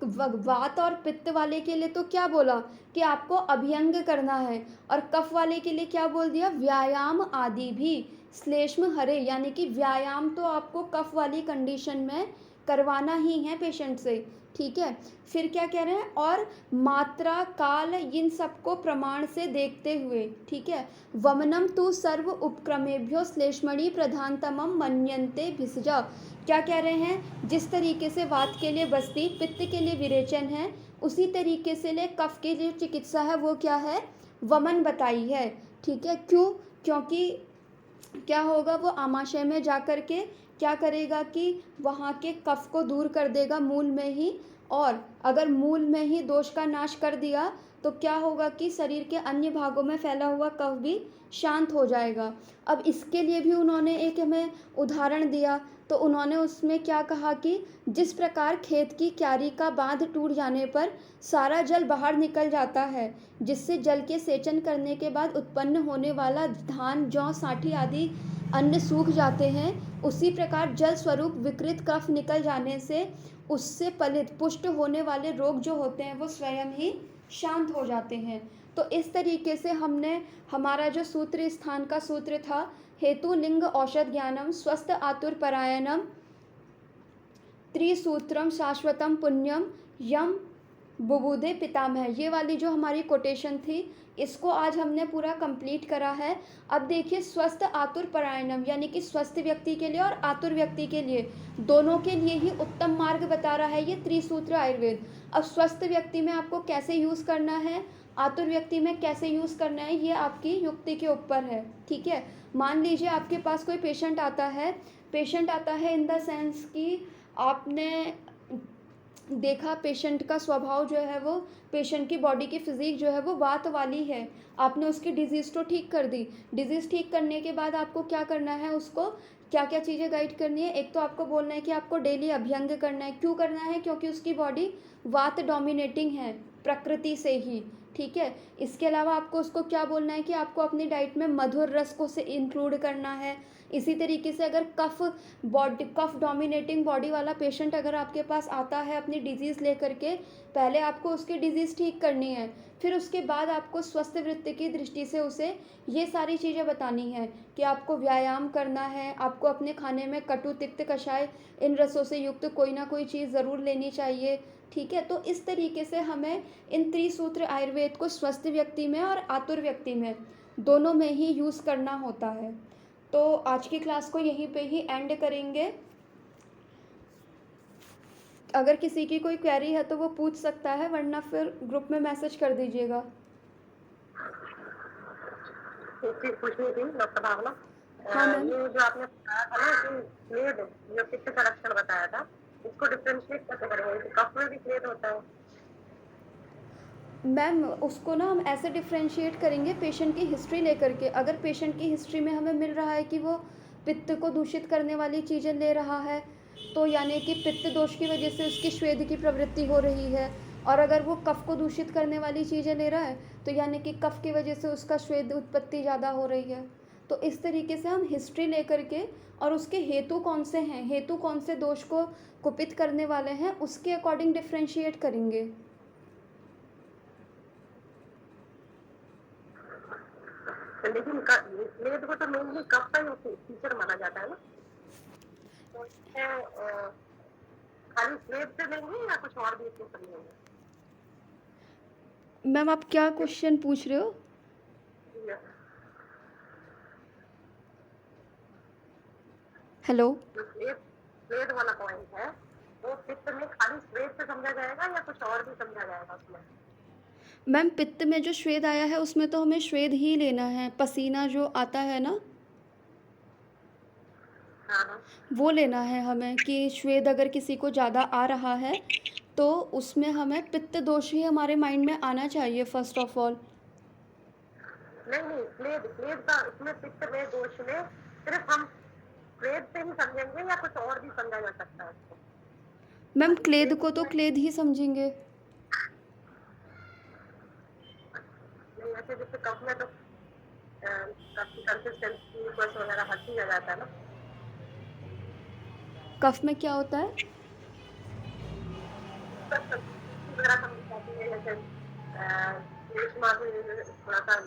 वात और पित्त वाले के लिए तो क्या बोला कि आपको अभ्यंग करना है, और कफ वाले के लिए क्या बोल दिया, व्यायाम आदि भी श्लेष्म हरे। यानी कि व्यायाम तो आपको कफ वाली कंडीशन में करवाना ही है पेशेंट से। ठीक है, फिर क्या कह रहे हैं, और मात्रा काल इन सबको प्रमाण से देखते हुए, ठीक है, वमनम तु सर्व उपक्रमेभ्यो श्लेष्मणि प्रधानतमम मन्यन्ते भिषजा। क्या कह रहे हैं, जिस तरीके से वात के लिए बस्ती, पित्त के लिए विरेचन है, उसी तरीके से ले कफ के लिए चिकित्सा है वो क्या है, वमन बताई है। ठीक है, क्यों, क्योंकि क्या होगा, वो आमाशय में जा कर के क्या करेगा कि वहाँ के कफ को दूर कर देगा मूल में ही, और अगर मूल में ही दोष का नाश कर दिया तो क्या होगा कि शरीर के अन्य भागों में फैला हुआ कफ भी शांत हो जाएगा। अब इसके लिए भी उन्होंने एक हमें उदाहरण दिया, तो उन्होंने उसमें क्या कहा कि जिस प्रकार खेत की क्यारी का बांध टूट जाने पर सारा जल बाहर निकल जाता है, जिससे जल के सेचन करने के बाद उत्पन्न होने वाला धान, जौ, साठी आदि अन्न सूख जाते हैं, उसी प्रकार जल स्वरूप विकृत कफ निकल जाने से उससे पलित पुष्ट होने वाले रोग जो होते हैं वो स्वयं ही शांत हो जाते हैं। तो इस तरीके से हमने हमारा जो सूत्र स्थान का सूत्र था, हेतु लिंग औषध ज्ञानम स्वस्थ आतुर परायणम त्रिसूत्रम शाश्वतम पुण्यम यम बुबुदे पितामह, ये वाली जो हमारी कोटेशन थी, इसको आज हमने पूरा कंप्लीट करा है। अब देखिए, स्वस्थ आतुर परायणम यानी कि स्वस्थ व्यक्ति के लिए और आतुर व्यक्ति के लिए, दोनों के लिए ही उत्तम मार्ग बता रहा है ये त्रिसूत्र आयुर्वेद। अब स्वस्थ व्यक्ति में आपको कैसे यूज़ करना है, आतुर व्यक्ति में कैसे यूज़ करना है, ये आपकी युक्ति के ऊपर है। ठीक है, मान लीजिए आपके पास कोई पेशेंट आता है इन द सेंस कि आपने देखा पेशेंट का स्वभाव जो है वो, पेशेंट की बॉडी की फिज़िक जो है वो वात वाली है, आपने उसकी डिज़ीज़ तो ठीक कर दी। डिज़ीज़ ठीक करने के बाद आपको क्या करना है, उसको क्या-क्या चीज़ें गाइड करनी है। एक तो आपको बोलना है कि आपको डेली अभ्यंग करना है। क्यों करना है? क्योंकि उसकी बॉडी वात डोमिनेटिंग है, प्रकृति से ही, ठीक है? इसके अलावा आपको उसको क्या बोलना है कि आपको अपनी डाइट में मधुर रस को से इंक्लूड करना है। इसी तरीके से अगर कफ डोमिनेटिंग बॉडी वाला पेशेंट अगर आपके पास आता है अपनी डिज़ीज़ लेकर के, पहले आपको उसकी डिज़ीज़ ठीक करनी है, फिर उसके बाद आपको स्वस्थ वृत्ति की दृष्टि से उसे ये सारी चीज़ें बतानी हैं कि आपको व्यायाम करना है, आपको अपने खाने में कटु, तिक्त, कषाय इन रसों से युक्त कोई ना कोई चीज़ ज़रूर लेनी चाहिए, ठीक है? तो इस तरीके से हमें इन त्रिसूत्र आयुर्वेद को स्वस्थ व्यक्ति में और आतुर व्यक्ति में, दोनों में ही यूज़ करना होता है। तो आज की क्लास को यहीं पे ही एंड करेंगे। अगर किसी की कोई क्वेरी है तो वो पूछ सकता है, वरना फिर ग्रुप में मैसेज कर दीजिएगा।
एक चीज पूछनी थी डॉक्टर भावना।
हाँ मैम।
ये जो आपने बताया था ना कि क्लेद जो पित्त का लक्षण बताया था, इसको डिफरेंशिएट कैसे करेंगे? कफ में भी क्लेद होता है?
मैम उसको ना हम ऐसे डिफरेंशिएट करेंगे पेशेंट की हिस्ट्री लेकर के। अगर पेशेंट की हिस्ट्री में हमें मिल रहा है कि वो पित्त को दूषित करने वाली चीज़ें ले रहा है, तो यानी कि पित्त दोष की वजह से उसकी श्वेद की प्रवृत्ति हो रही है। और अगर वो कफ को दूषित करने वाली चीज़ें ले रहा है, तो यानी कि कफ की वजह से उसका श्वेद उत्पत्ति ज़्यादा हो रही है। तो इस तरीके से हम हिस्ट्री लेकर के और उसके हेतु कौन से हैं, हेतु कौन से दोष को कुपित करने वाले हैं, उसके अकॉर्डिंग डिफरेंशिएट करेंगे।
लेकिन क्लेद को तो मेनली कफ का ही फीचर माना जाता है ना, तो खाली क्लेद से लेंगे या कुछ और भी इसमें कर लेंगे?
मैम आप क्या क्वेश्चन पूछ रहे हो? हेलो।
जो स्वेद वाला पॉइंट है, वो पित्त में खाली स्वेद से समझा जाएगा या कुछ और भी समझा जाएगा उसमें?
मैम पित्त में जो श्वेद आया है उसमें तो हमें श्वेद ही लेना है, पसीना जो आता है ना,
हाँ।
वो लेना है हमें कि श्वेद अगर किसी को ज़्यादा आ रहा है तो उसमें हमें पित्त दोष ही हमारे माइंड में आना चाहिए फर्स्ट ऑफ ऑल।
नहीं, क्लेद का इसमें पित्त में दोष में सिर्फ हम क्लेद से ही समझेंगे या कुछ और भी समझा जा सकता है इसको?
मैम क्लेद को तो क्लेद ही समझेंगे।
नहीं, ऐसे जैसे कफ में तो कफ की कंसिस्टेंसी बस वगैरह हर चीज आ जाता है ना।
कफ में क्या होता है?
वगैरह समझ जाती है, जैसे रेशमा भी थोड़ा सा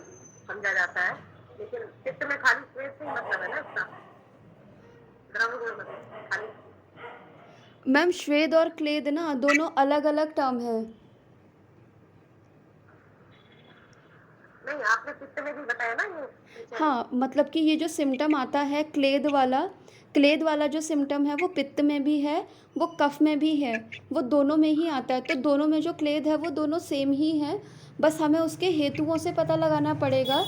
समझा जाता है, लेकिन पित्त में खाली स्वेद से ही मतलब है ना इसका, द्रव गुण मतलब खाली।
मैम श्वेद और क्लेद ना दोनों अलग अलग टर्म है।
नहीं, आपने पित्त में भी बताया ना ये।
हाँ मतलब कि ये जो सिम्टम आता है क्लेद वाला जो सिम्टम है वो पित्त में भी है, वो कफ में भी है, वो दोनों में ही आता है। तो दोनों में जो क्लेद है वो दोनों सेम ही है, बस हमें उसके हेतुओं से पता लगाना पड़ेगा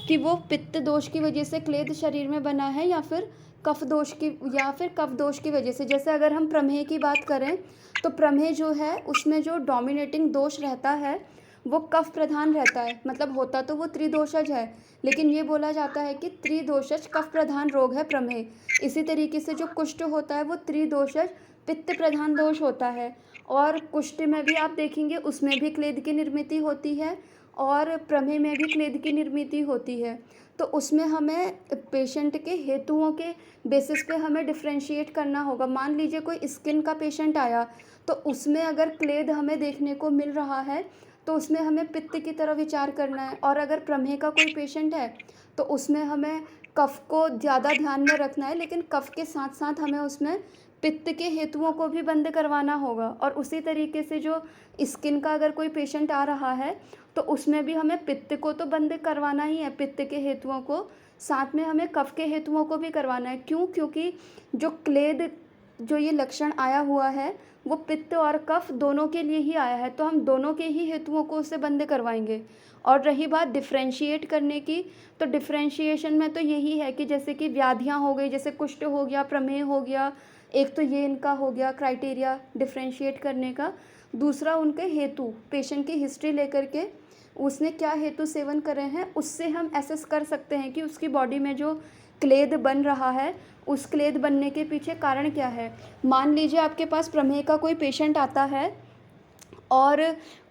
कि वो पित्त दोष की वजह से क्लेद शरीर में बना है या फिर कफ दोष की वजह से। जैसे अगर हम प्रमेह की बात करें तो प्रमेह जो है उसमें जो डोमिनेटिंग दोष रहता है वो कफ प्रधान रहता है, मतलब होता तो वो त्रिदोषज है, लेकिन ये बोला जाता है कि त्रिदोषज कफ प्रधान रोग है प्रमेह। इसी तरीके से जो कुष्ठ होता है वो त्रिदोषज पित्त प्रधान दोष होता है। और कुष्ठ में भी आप देखेंगे उसमें भी क्लेद की निर्मिति होती है और प्रमेह में भी क्लेद की निर्मिति होती है। तो उसमें हमें पेशेंट के हेतुओं के बेसिस पे हमें डिफरेंशिएट करना होगा। मान लीजिए कोई स्किन का पेशेंट आया तो उसमें अगर क्लेद हमें देखने को मिल रहा है तो उसमें हमें पित्त की तरह विचार करना है। और अगर प्रमेह का कोई पेशेंट है तो उसमें हमें कफ को ज़्यादा ध्यान में रखना है, लेकिन कफ के साथ साथ हमें उसमें पित्त के हेतुओं को भी बंद करवाना होगा। और उसी तरीके से जो स्किन का अगर कोई पेशेंट आ रहा है तो उसमें भी हमें पित्त को तो बंद करवाना ही है, पित्त के हेतुओं को, साथ में हमें कफ के हेतुओं को भी करवाना है। क्यों? क्योंकि जो क्लेद जो ये लक्षण आया हुआ है वो पित्त और कफ दोनों के लिए ही आया है, तो हम दोनों के ही हेतुओं को उससे बंद करवाएंगे। और रही बात डिफ़रेंशिएट करने की, तो डिफ़रेंशिएशन में तो यही है कि जैसे कि व्याधियाँ हो गई, जैसे कुष्ठ हो गया, प्रमेह हो गया, एक तो ये इनका हो गया क्राइटेरिया डिफरेंशिएट करने का। दूसरा उनके हेतु, पेशेंट की हिस्ट्री लेकर के उसने क्या हेतु सेवन करे हैं, उससे हम एसेस कर सकते हैं कि उसकी बॉडी में जो क्लेद बन रहा है, उस क्लेद बनने के पीछे कारण क्या है। मान लीजिए आपके पास प्रमेह का कोई पेशेंट आता है और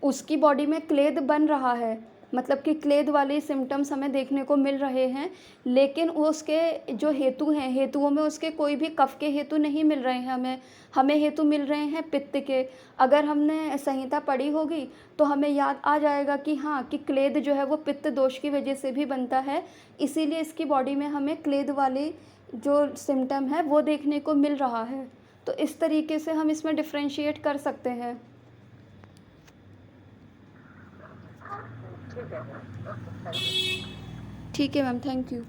उसकी बॉडी में क्लेद बन रहा है, मतलब कि क्लेद वाले सिम्टम्स हमें देखने को मिल रहे हैं, लेकिन वो उसके जो हेतु हैं, हेतुओं में उसके कोई भी कफ के हेतु नहीं मिल रहे हैं, हमें हेतु मिल रहे हैं पित्त के। अगर हमने संहिता पढ़ी होगी तो हमें याद आ जाएगा कि हाँ, कि क्लेद जो है वो पित्त दोष की वजह से भी बनता है, इसीलिए इसकी बॉडी में हमें क्लेद वाले जो सिम्टम है वो देखने को मिल रहा है। तो इस तरीके से हम इसमें डिफ्रेंशिएट कर सकते हैं।
ठीक है, ओके, थैंक यू।
ठीक है मैम, थैंक यू।